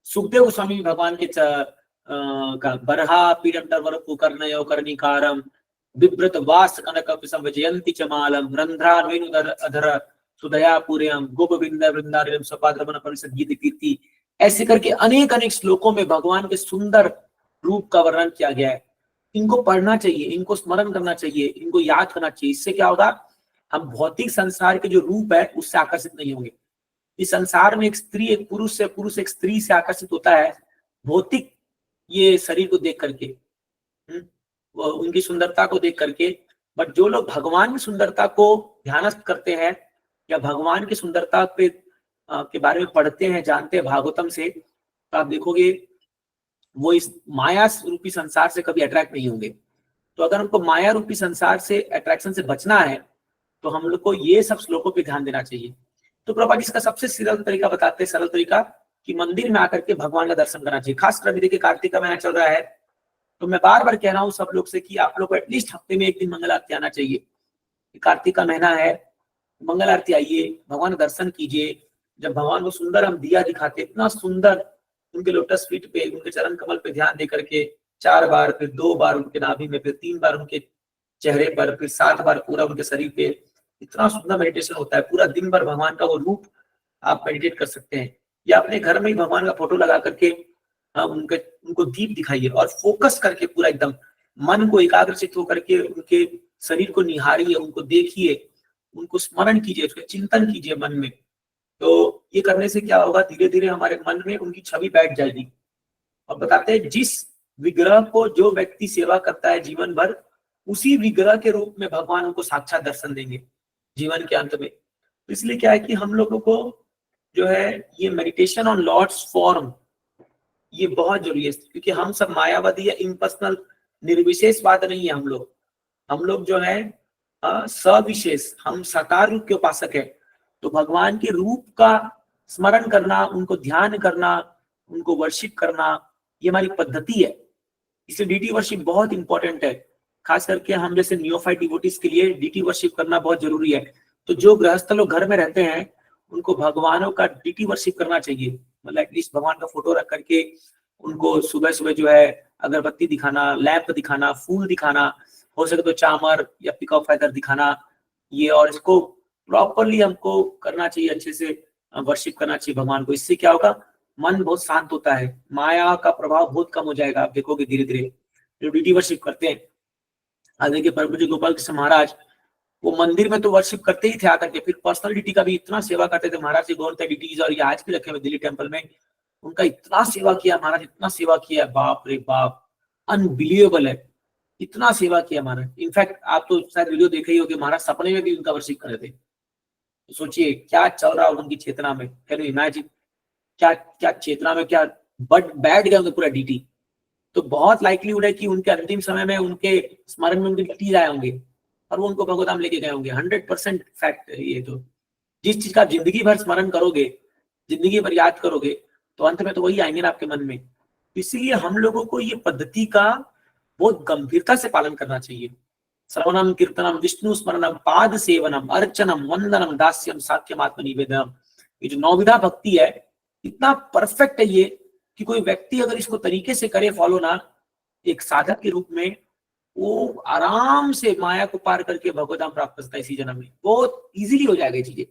सुखदेव गोस्वामी भगवान के का बरहा पीडंटर पुकर्णयो कर्णिकारम बिभ्रत वास कनक संवजयंती चमालम रंध्रान वेणुधर अधर सुदया पूर्यम गोपविंद वृंदारिम सपाद्रमन परिषद गीत कीर्ति, ऐसे करके अनेक अनेक श्लोकों में भगवान के सुंदर रूप का वर्णन किया गया है। इनको पढ़ना चाहिए, इनको स्मरण करना चाहिए, इनको याद करना चाहिए। इससे क्या होगा, हम भौतिक संसार के जो रूप है उससे आकर्षित नहीं होंगे। इस संसार में एक स्त्री एक पुरुष से, पुरुष एक स्त्री से आकर्षित होता है भौतिक ये शरीर को देख करके, उनकी सुंदरता को देख करके। बट जो लोग भगवान की सुंदरता को ध्यानस्थ करते हैं या भगवान की सुंदरता पे के बारे में पढ़ते हैं, जानते हैं भागवतम से, तो आप देखोगे वो इस माया रूपी संसार से कभी अट्रैक्ट नहीं होंगे। तो अगर हमको माया रूपी संसार से अट्रैक्शन से बचना है तो हम लोग को ये सब श्लोकों पे ध्यान देना चाहिए। तो प्रभुपाद इसका सबसे सरल तरीका बताते हैं, सरल तरीका कि मंदिर में आकर के भगवान का दर्शन करना चाहिए। खासकर अभी देखिए कार्तिक का महीना चल रहा है, तो मैं बार बार कह रहा हूँ सब लोग से कि आप लोग को एटलीस्ट हफ्ते में एक दिन मंगल आरती आना चाहिए। कार्तिक का महीना है, मंगल आरती आइए, भगवान का दर्शन कीजिए। जब भगवान को सुंदर हम दिया दिखाते, इतना सुंदर उनके लोटस फीट पे, उनके चरण कमल पे ध्यान दे करके 4 बार, फिर 2 बार उनके नाभि में, फिर 3 बार उनके चेहरे पर, फिर 7 बार पूरा उनके शरीर पे, इतना सुंदर मेडिटेशन होता है। पूरा दिन भर भगवान का वो रूप आप मेडिटेट कर सकते हैं। या अपने घर में ही भगवान का फोटो लगा करके उनको दीप दिखाइए और फोकस करके पूरा एकदम मन को एकाग्रचित होकर के उनके शरीर को निहारिए, उनको देखिए, उनको स्मरण कीजिए, उसका चिंतन कीजिए मन में। तो ये करने से क्या होगा, धीरे धीरे हमारे मन में उनकी छवि बैठ जाएगी। और बताते हैं जिस विग्रह को जो व्यक्ति सेवा करता है जीवन भर, उसी विग्रह के रूप में भगवान उनको साक्षात दर्शन देंगे जीवन के अंत में। तो इसलिए क्या है कि हम लोगों को जो है ये मेडिटेशन ऑन लॉर्ड्स फॉर्म ये बहुत जरूरी है, क्योंकि हम सब मायावादी या इम्पर्सनल निर्विशेषवाद नहीं है। हम लोग जो है सविशेष, हम साकार रूप के उपासक है। तो भगवान के रूप का स्मरण करना, उनको ध्यान करना, उनको वर्शिप करना, ये हमारी पद्धति है। इसलिए डीटी वर्शिप बहुत इंपॉर्टेंट है। खास करके हम जैसे नियोफाइट डिवोटीज के लिए डीटी वर्शिप करना बहुत जरूरी है। तो जो गृहस्थ लोग घर में रहते हैं उनको भगवानों का डीटी वर्शिप करना चाहिए। मतलब एटलीस्ट भगवान का फोटो रख करके उनको सुबह सुबह जो है अगरबत्ती दिखाना, लैंप दिखाना, फूल दिखाना, हो सके तो चामर या पिक ऑफ फेदर दिखाना, ये। और इसको प्रॉपरली हमको करना चाहिए, अच्छे से वर्शिप करना चाहिए भगवान को। इससे क्या होगा, मन बहुत शांत होता है, माया का प्रभाव बहुत कम हो जाएगा। आप देखोगे धीरे धीरे जो डीटी वर्शिप करते हैं। आज देखिए प्रभु जी गोपाल कृष्ण महाराज वो मंदिर में तो वर्शिप करते ही थे आकर के, फिर पर्सनल डीटी का भी इतना सेवा करते थे महाराज जी। गौरता डीटीज और ये आज भी रखे हुए दिल्ली टेम्पल में, उनका इतना सेवा किया महाराज, इतना सेवा किया, बाप रे बाप, अनबिलीवेबल है, इतना सेवा किया महाराज। इनफैक्ट आप तो शायद वीडियो देखे ही होंगे, महाराज सपने में भी उनका वर्शिप कर रहे थे। तो सोचिए क्या चल रहा होगा उनकी चेतना में, कैन यू इमेजिन क्या चेतना में क्या बट बैठ गया उनका पूरा डीटी। तो बहुत लाइकलीहुड है कि उनके अंतिम समय में उनके स्मरण में उनके डीटी आए होंगे और वो उनको भगवताम लेके गए होंगे। 100% फैक्ट है ये। तो जिस चीज का आप जिंदगी भर स्मरण करोगे, जिंदगी भर याद करोगे, तो अंत में तो वही आएंगे ना आपके मन में। इसलिए हम लोगों को ये पद्धति का बहुत गंभीरता से पालन करना चाहिए। श्रवणम, कीर्तनम, विष्णु स्मरणम, पाद सेवनम, अर्चनम, वंदनम, दास्यम, साक्यम, आत्मनिवेदनम, ये जो 9 विधा भक्ति है इतना परफेक्ट है ये कि कोई व्यक्ति अगर इसको तरीके से करे फॉलो ना, एक साधक के रूप में, वो आराम से माया को पार करके भगवतधाम प्राप्त कर सकता है इसी जन्म में। बहुत इजीली हो जाएगा ये चीजें।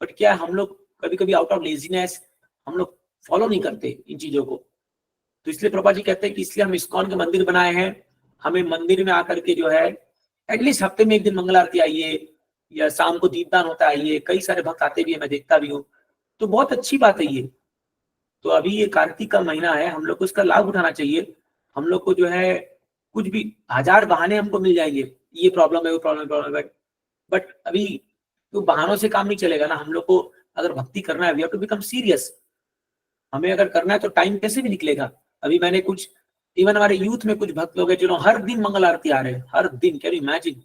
बट क्या हम लोग कभी कभी आउट ऑफ लेजीनेस हम लोग फॉलो नहीं करते इन चीजों को। तो इसलिए प्रभुपाद जी कहते हैं कि इसलिए हम इस्कॉन के मंदिर बनाए हैं। हमें मंदिर में आकर के जो है एटलीस्ट हफ्ते में एक दिन मंगल आरती आइए, या शाम को दीपदान होता है आइए। कई सारे भक्त आते भी है, मैं देखता भी हूँ, तो बहुत अच्छी बात है ये। तो अभी ये कार्तिक का महीना है, हम लोग को इसका लाभ उठाना चाहिए। हम लोग को जो है कुछ भी 1000 बहाने हमको मिल जाएंगे, ये प्रॉब्लम है, वो प्रॉब्लम है, बट अभी तो बहानों से काम नहीं चलेगा ना। हम लोग को अगर भक्ति करना है we have to become serious. हमें अगर करना है तो टाइम कैसे भी निकलेगा। अभी मैंने कुछ इवन हमारे यूथ में कुछ भक्त लोग हैं जिन्होंने हर दिन मंगल आरती आ रहे हैं, हर दिन, कैन यू इमेजिन,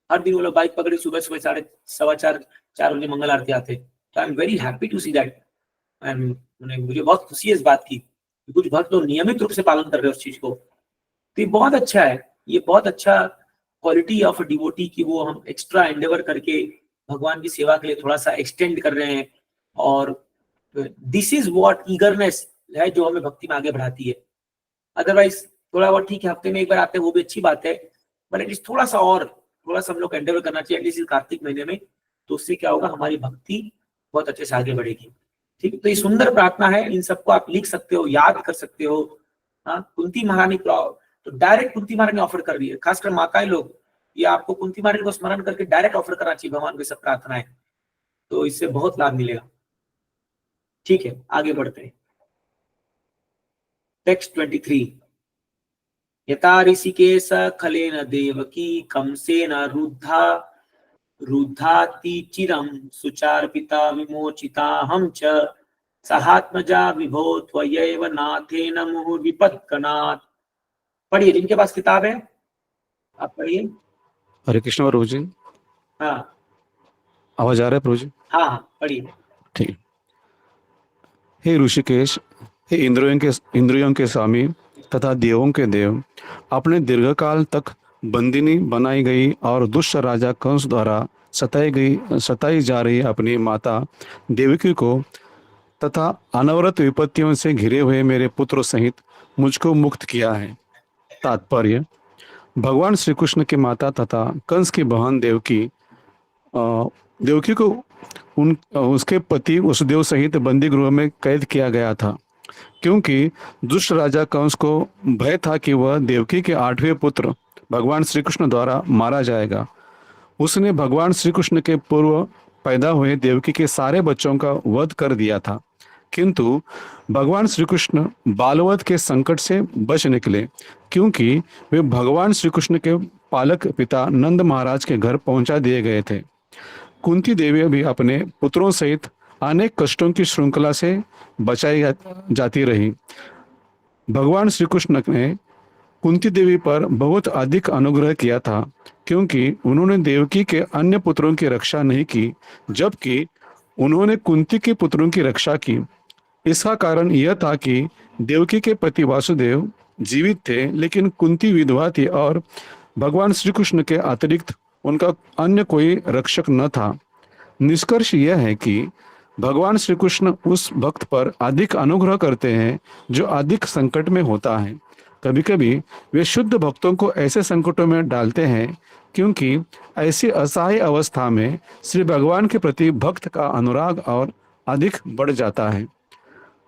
हर दिन वो लोग बाइक पकड़े सुबह सुबह 4:15 बजे मंगल आरती आते। तो I am very happy to see that. मुझे बहुत खुशी है इस बात की, कुछ भक्त लोग नियमित रूप से पालन कर रहे हैं उस चीज को। तो ये बहुत अच्छा है, ये बहुत अच्छा क्वालिटी ऑफ डिवोटी की वो हम एक्स्ट्रा एंडेवर करके भगवान की सेवा के लिए थोड़ा सा एक्सटेंड कर रहे हैं। और दिस इज व्हाट ईगरनेस है जो हमें भक्ति में आगे बढ़ाती है। अदरवाइज थोड़ा बहुत ठीक है, हफ्ते में एक बार आते हैं वो भी अच्छी बात है, बट एटलीस्ट थोड़ा सा हम लोग एंडेवर करना चाहिए एटलीस्ट इस कार्तिक महीने में। तो उससे क्या होगा, हमारी भक्ति बहुत अच्छे से आगे बढ़ेगी। ठीक, तो ये सुंदर प्रार्थना है, इन सबको आप लिख सकते हो, याद कर सकते हो। हाँ, कुंती महारानी तो डायरेक्ट कुंती महारानी ऑफर कर रही है, खासकर माताएं लोग, ये आपको कुंती महारानी को स्मरण करके डायरेक्ट ऑफर करना चाहिए भगवान को सब प्रार्थनाएं, तो इससे बहुत लाभ मिलेगा। ठीक है, आगे बढ़ते हैं। टेक्स्ट 23। यथा ऋषिकेश खलेन देवकी कंसेन रुद्धाति चिरं सुचार्पिता विमोचिता हम च सहात्मजा विभो त्वयैव नाथेन मुहुः विपत्कनात्। पढ़िए, जिनके पास किताब है आप पढ़िए। हरे कृष्ण प्रभु जी। हाँ आवाज आ रहा है प्रभु जी? हाँ पढ़िए। ठीक। हे ऋषिकेश, हे इंद्रियों के स्वामी तथा देवों के देव, अपने दीर्घकाल तक बंदिनी बनाई गई और दुष्ट राजा कंस द्वारा सताई जा रही अपनी माता देवकी को तथा अनवरत विपत्तियों से घिरे हुए मेरे पुत्र सहित मुझको मुक्त किया है। तात्पर्य, भगवान श्री कृष्ण की माता तथा कंस की बहन देवकी को उसके पति वसुदेव सहित बंदी गृह में कैद किया गया था, क्योंकि दुष्ट राजा कंस को भय था कि वह देवकी के 8वें पुत्र भगवान श्री कृष्ण द्वारा मारा जाएगा। उसने भगवान श्री कृष्ण के पूर्व पैदा हुए देवकी के सारे बच्चों का वध कर दिया था, किंतु भगवान श्री कृष्ण बालवध के संकट से बच निकले, क्योंकि वे भगवान श्री कृष्ण के पालक पिता नंद महाराज के घर पहुंचा दिए गए थे। कुंती देवी भी अपने पुत्रों सहित अनेक कष्टों की श्रृंखला से बचाई जाती रही। भगवान श्री कृष्ण ने कुंती देवी पर बहुत अधिक अनुग्रह किया था, क्योंकि उन्होंने देवकी के अन्य पुत्रों की रक्षा नहीं की, जबकि उन्होंने कुंती के पुत्रों की रक्षा की। इसका कारण यह था कि देवकी के पति वासुदेव जीवित थे, लेकिन कुंती विधवा थी और भगवान श्री कृष्ण के अतिरिक्त उनका अन्य कोई रक्षक न था। निष्कर्ष यह है कि भगवान श्री कृष्ण उस भक्त पर अधिक अनुग्रह करते हैं जो अधिक संकट में होता है। कभी कभी वे शुद्ध भक्तों को ऐसे संकटों में डालते हैं, क्योंकि ऐसी असहाय अवस्था में श्री भगवान के प्रति भक्त का अनुराग और अधिक बढ़ जाता है।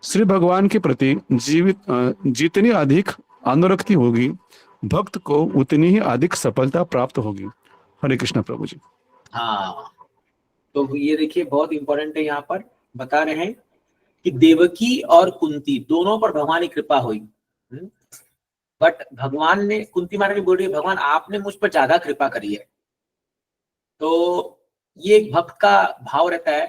श्री भगवान के प्रति जितनी अधिक अनुरक्ति होगी, भक्त को उतनी ही अधिक सफलता प्राप्त होगी। हरे कृष्ण प्रभु जी। हाँ, तो ये देखिए बहुत इंपॉर्टेंट है, यहाँ पर बता रहे हैं कि देवकी और कुंती दोनों पर भगवान की कृपा हुई। बट भगवान ने, कुंती महारानी बोल रही है, भगवान आपने मुझ पर ज्यादा कृपा करी है। तो ये एक भक्त का भाव रहता है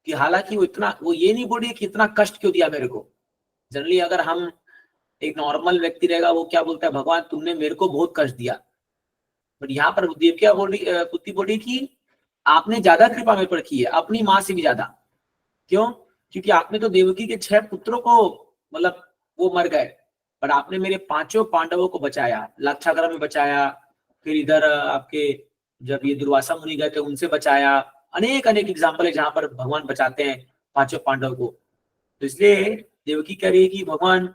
कि हालांकि वो ये नहीं बोल रही है कि इतना कष्ट क्यों दिया मेरे को। जनरली अगर हम एक नॉर्मल व्यक्ति रहेगा, वो क्या बोलता है, भगवान तुमने मेरे को बहुत कष्ट दिया। बट यहाँ पर देवकी कुंती बोल रही कि आपने ज्यादा कृपा मेरे पर की है, अपनी माँ से भी ज्यादा। क्यों? क्योंकि आपने तो देवकी के 6 पुत्रों को, मतलब वो मर गए, पर आपने मेरे 5 पांडवों को बचाया, लाक्षागृह में बचाया, फिर इधर आपके जब ये दुर्वासा मुनि गए थे उनसे बचाया। अनेक एग्जाम्पल है जहां पर भगवान बचाते हैं 5 पांडव को। तो इसलिए देवकी कह रही है कि भगवान,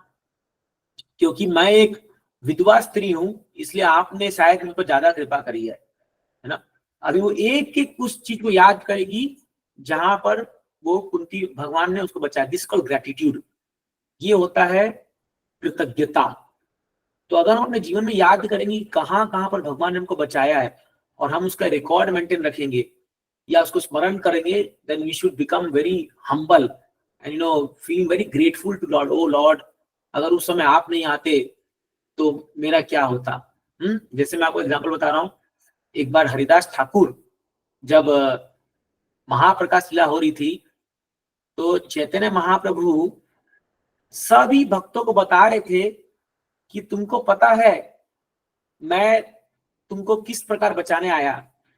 क्योंकि मैं एक विधवा स्त्री हूं, इसलिए आपने शायद मुझ पर ज्यादा कृपा करी है ना। अभी वो एक उस चीज को याद करेगी जहां पर वो कुंती, भगवान ने उसको बचाया। दिस कॉल्ड ग्रेटिट्यूड, ये होता है कृतज्ञता। तो अगर हम अपने जीवन में याद करेंगे कहाँ कहाँ पर भगवान ने हमको बचाया है और हम उसका रिकॉर्ड मेंटेन रखेंगे या उसको स्मरण करेंगे, then we should become very humble and feeling very grateful to Lord. O Lord, अगर उस समय आप नहीं आते तो मेरा क्या होता। जैसे मैं आपको एग्जांपल बता रहा हूँ, एक बार हरिदास ठाकुर जब महाप्रकाश लीला हो रही थी तो चैतन्य महाप्रभु सभी भक्तों को बता रहे थे कि तुमको पता है मैं तुमको किस प्रकार बचाने आया।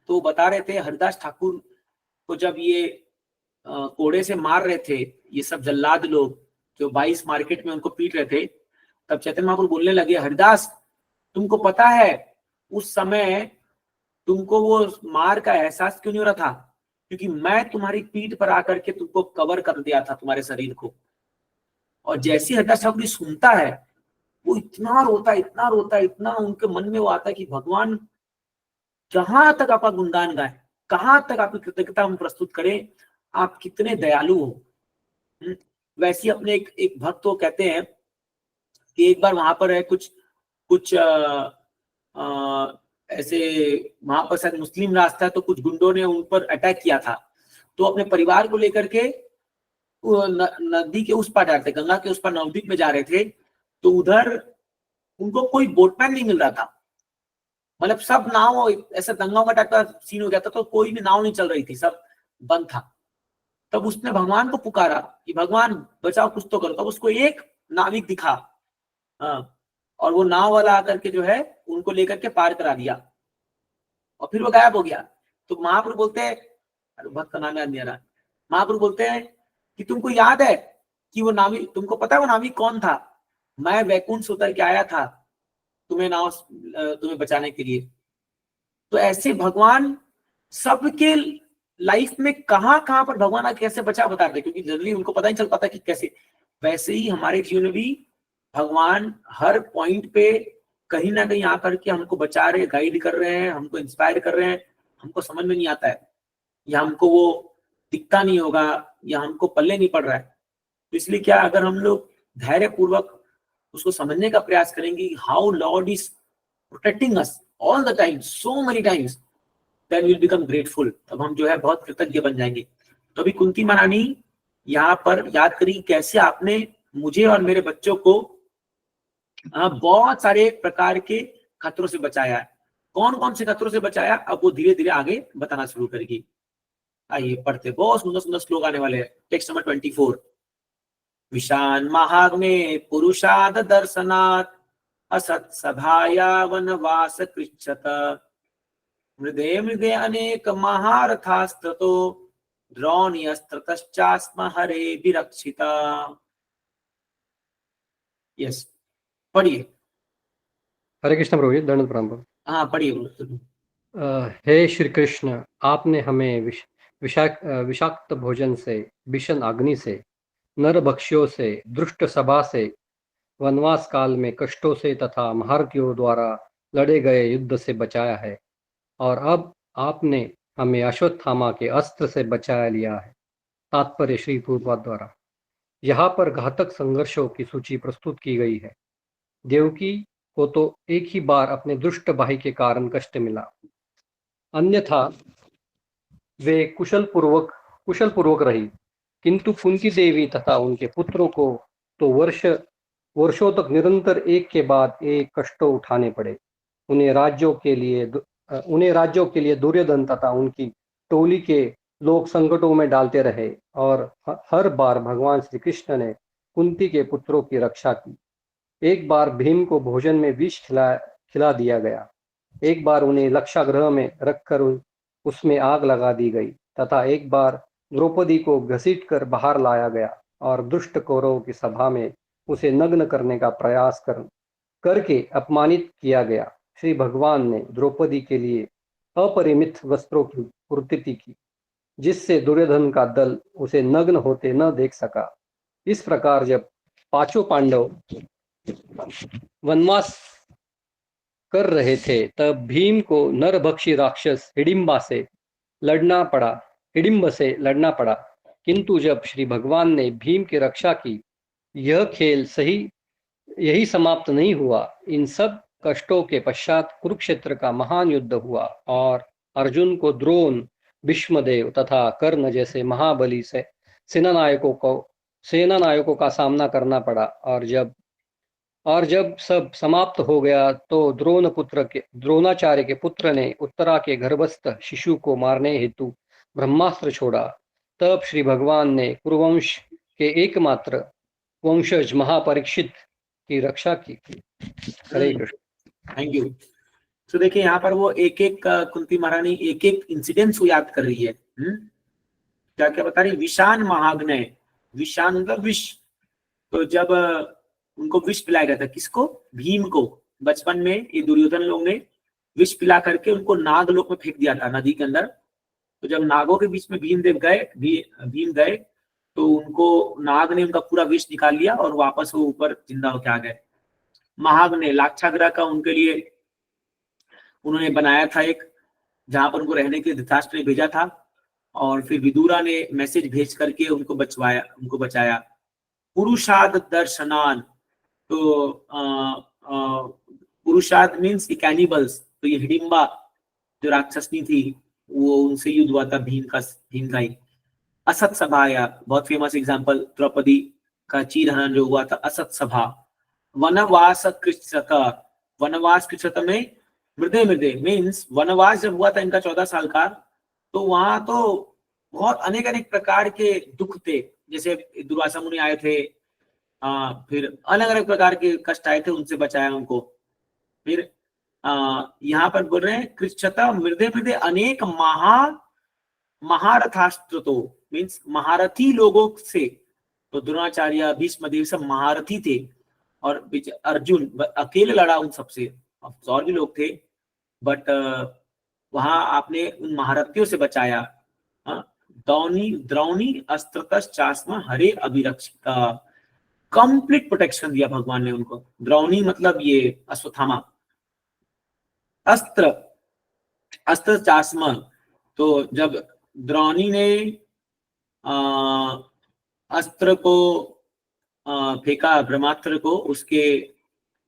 तो बता रहे थे हरिदास ठाकुर को जब ये कोड़े से मार रहे थे ये सब जल्लाद लोग जो 22 मार्केट में उनको पीट रहे थे, तब चैतन्य महाप्रभु बोलने लगे, हरिदास तुमको पता है उस समय तुमको वो मार का एहसास क्यों नहीं हो रहा था? क्योंकि मैं तुम्हारी पीठ पर आकर के तुमको कवर कर दिया था तुम्हारे शरीर को। और जैसे हरिदास ठाकुर सुनता है वो इतना रोता इतना उनके मन में वो आता है कि भगवान कहाँ तक आपका गुणगान गाए, कहाँ तक आपकी कृतज्ञता हम प्रस्तुत करें, आप कितने दयालु हो। वैसे अपने एक भक्त को कहते हैं कि एक बार वहां पर है कुछ ऐसे वहां पर शायद मुस्लिम रास्ता है तो कुछ गुंडों ने उन पर अटैक किया था। तो अपने परिवार को लेकर के नदी के उस पार जा रहे थे, गंगा के उस पार नवद्वीप में जा रहे थे। तो उधर उनको कोई बोटमैन नहीं मिल रहा था, मतलब सब नाव ऐसा दंगा का टाइप का सीन हो गया था, तो कोई भी नाव नहीं चल रही थी, सब बंद था। तब उसने भगवान को पुकारा कि भगवान बचाओ, कुछ तो करो। तब उसको एक नाविक दिखा, और वो नाव वाला आकर के जो है उनको लेकर के पार करा दिया और फिर वो गायब हो गया। तो महाप्रभु बोलते हैं, अरे भक्त का नाम याद नहीं आ रहा, महाप्रभु बोलते हैं कि तुमको याद है कि वो नाविक, तुमको पता है वो नाविक कौन था? मैं वैकुंठ से उतर के आया था तुम्हें बचाने के लिए। तो ऐसे भगवान सबके लाइफ में कहाँ पर भगवान आके कैसे बचा बताते, क्योंकि जनरली उनको पता नहीं चल पाता कि कैसे। वैसे ही हमारे जीवन में भी भगवान हर पॉइंट पे कहीं ना कहीं आकर के हमको बचा रहे, गाइड कर रहे हैं, हमको इंस्पायर कर रहे हैं। हमको समझ में नहीं आता है या हमको वो दिखता नहीं होगा या हमको पल्ले नहीं पड़ रहा है। तो इसलिए क्या, अगर हम लोग धैर्य पूर्वक उसको समझने का प्रयास करेंगे, how Lord is protecting us all the time, so many times, then will become grateful. तब हम जो है बहुत कृतज्ञ बन जाएंगे। तो अभी कुंती महारानी यहाँ पर याद करी कैसे आपने मुझे और मेरे बच्चों को बहुत सारे प्रकार के खतरों से बचाया है। कौन कौन से खतरों से बचाया, अब वो धीरे धीरे आगे बताना शुरू करेगी। आइए पढ़ते, बहुत सुंदर सुंदर श्लोक आने वाले हैं। Text number 24। विशान महाग्ने पुरुषाद दर्शनात् असत सभाया वनवास कृच्छत मृदे मृदे अनेक महारथास्त्रतो द्रोणीयस्त्रतश्चास्म हरे विरक्षिता। यस, पढ़िए। हरे कृष्ण प्रभु जी, दंड प्रणाम। हाँ पढ़िए। हे श्री कृष्ण, आपने हमें विषाक्त भोजन से, भीषण अग्नि से, नरभक्षियों से, दुष्ट सभा से, वनवास काल में कष्टों से तथा महारथियों द्वारा लड़े गए युद्ध से बचाया है, और अब आपने हमें अश्वत्थामा के अस्त्र से बचा लिया है। तात्पर्य श्री पूर्वपाद द्वारा। यहाँ पर घातक संघर्षों की सूची प्रस्तुत की गई है। देवकी को तो एक ही बार अपने दुष्ट भाई के कारण कष्ट मिला, अन्यथा वे कुशल पूर्वक रही, किंतु कुंती देवी तथा उनके पुत्रों को तो वर्षों तक निरंतर एक के बाद एक कष्टों उठाने पड़े। उन्हें राज्यों के लिए दुर्योधन तथा उनकी टोली के लोग संकटों में डालते रहे, और हर बार भगवान श्री कृष्ण ने कुंती के पुत्रों की रक्षा की। एक बार भीम को भोजन में विष खिला दिया गया, एक बार उन्हें लक्षागृह में रखकर उसमें आग लगा दी गई, तथा एक बार द्रौपदी को घसीटकर बाहर लाया गया और दुष्ट कौरवों की सभा में उसे नग्न करने का प्रयास करके अपमानित किया गया। श्री भगवान ने द्रौपदी के लिए अपरिमित वस्त्रों की पूर्ति की, जिससे दुर्योधन का दल उसे नग्न होते न देख सका। इस प्रकार जब पांचों पांडव वनवास कर रहे थे, तब भीम को नरभक्षी राक्षस हिडिंब से लड़ना पड़ा। किंतु जब श्री भगवान ने भीम की रक्षा की, यह खेल यही समाप्त नहीं हुआ। इन सब कष्टों के पश्चात कुरुक्षेत्र का महान युद्ध हुआ और अर्जुन को द्रोण, भीष्मदेव तथा कर्ण जैसे महाबली से सेनानायकों का सामना करना पड़ा। और जब सब समाप्त हो गया तो द्रोणाचार्य के पुत्र ने उत्तरा के गर्भस्थ शिशु को मारने हेतु ब्रह्मास्त्र छोड़ा। तब श्री भगवान ने कुरुवंश के एकमात्र वंशज महापरीक्षित की रक्षा की थी। हरे कृष्ण। Thank you. तो देखिए यहाँ पर वो एक एक कुंती महारानी एक एक इंसिडेंट्स को याद कर रही है। क्या क्या बता रही? विषान महाग्नय, विषान मतलब विष। तो जब उनको विष पिलाया गया था, किसको? भीम को। बचपन में ये दुर्योधन लोग ने विष पिला करके उनको नागलोक में फेंक दिया था, नदी के अंदर। तो जब नागों के बीच में भीमदेव गए, भीम गए, तो उनको नाग ने उनका पूरा विष निकाल लिया और वापस वो ऊपर जिंदा होकर आ गए। महाग्नय लाक्षागृह का उनके लिए उन्होंने बनाया था एक, जहां पर उनको रहने के लिए धृतराष्ट्र ने भेजा था, और फिर विदुरा ने मैसेज भेज करके उनको बचाया। पुरुषाद दर्शनान, तो पुरुषाद मीन्स कैनिबल्स। तो ये हिडिंबा जो राक्षसनी थी, वो उनसे युद्ध हुआ था भीम का ही। असत सभाया, बहुत फेमस एग्जांपल, द्रौपदी का चीरहरण जो हुआ था, असत सभा। वनवास कृच्छ्रत, वनवास कृच्छ्रत में मृदे मीन्स वनवास जब हुआ था इनका 14 साल का, तो वहां तो बहुत अनेक प्रकार के दुख थे। जैसे दुर्वासा मुनि आए थे, फिर अलग अलग प्रकार के कष्ट आए थे, उनसे बचाया उनको। फिर यहाँ पर बोल रहे हैं कृच्छ्रता मृदे अनेक महारथास्त्र, तो मीन्स महारथी लोगों से। तो द्रोणाचार्य, भीष्मदेव सब महारथी थे, और अर्जुन अकेले लड़ा उन सबसे। और भी लोग थे, बट वहां आपने उन महारथियों से बचाया। द्रौणी अस्त्रतश्चास्म हरे अभिरक्षिता, कंप्लीट प्रोटेक्शन दिया भगवान ने उनको। द्रौणी मतलब ये अश्वत्थामा, अस्त्र चास्म, तो जब द्रौणी ने अस्त्र को फेंका, ब्रह्मास्त्र को, उसके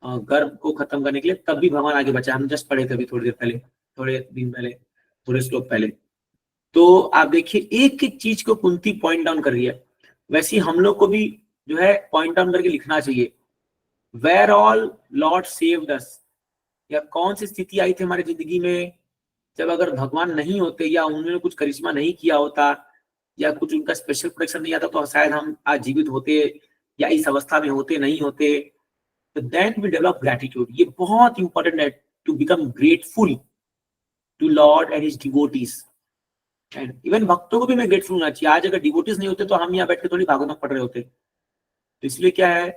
गर्भ को खत्म करने के लिए, तब भी भगवान आगे बचा। हम जस्ट पढ़े थे अभी थोड़ी दिन पहले, थोड़े श्लोक पहले। तो आप देखिए एक एक चीज को कुंती पॉइंट डाउन कर रही है। वैसे हम लोग को भी जो है पॉइंट डाउन करके लिखना चाहिए, where all Lord saved us, या कौन सी स्थिति आई थी हमारी जिंदगी में जब अगर भगवान नहीं होते, या उन्होंने कुछ करिश्मा नहीं किया होता, या कुछ उनका स्पेशल प्रोटेक्शन नहीं आता, तो शायद हम आज जीवित होते, या इस अवस्था में होते नहीं होते। तो देन वी डेवलप ग्रैटिट्यूड। ये बहुत इंपॉर्टेंट है, to become grateful to Lord and his devotees. And even भक्तों को भी मैं ग्रेटफुल होना चाहिए। आज अगर डिवोटीज नहीं होते तो हम यहाँ बैठ के थोड़ी भागवत पढ़ रहे होते। तो इसलिए क्या है,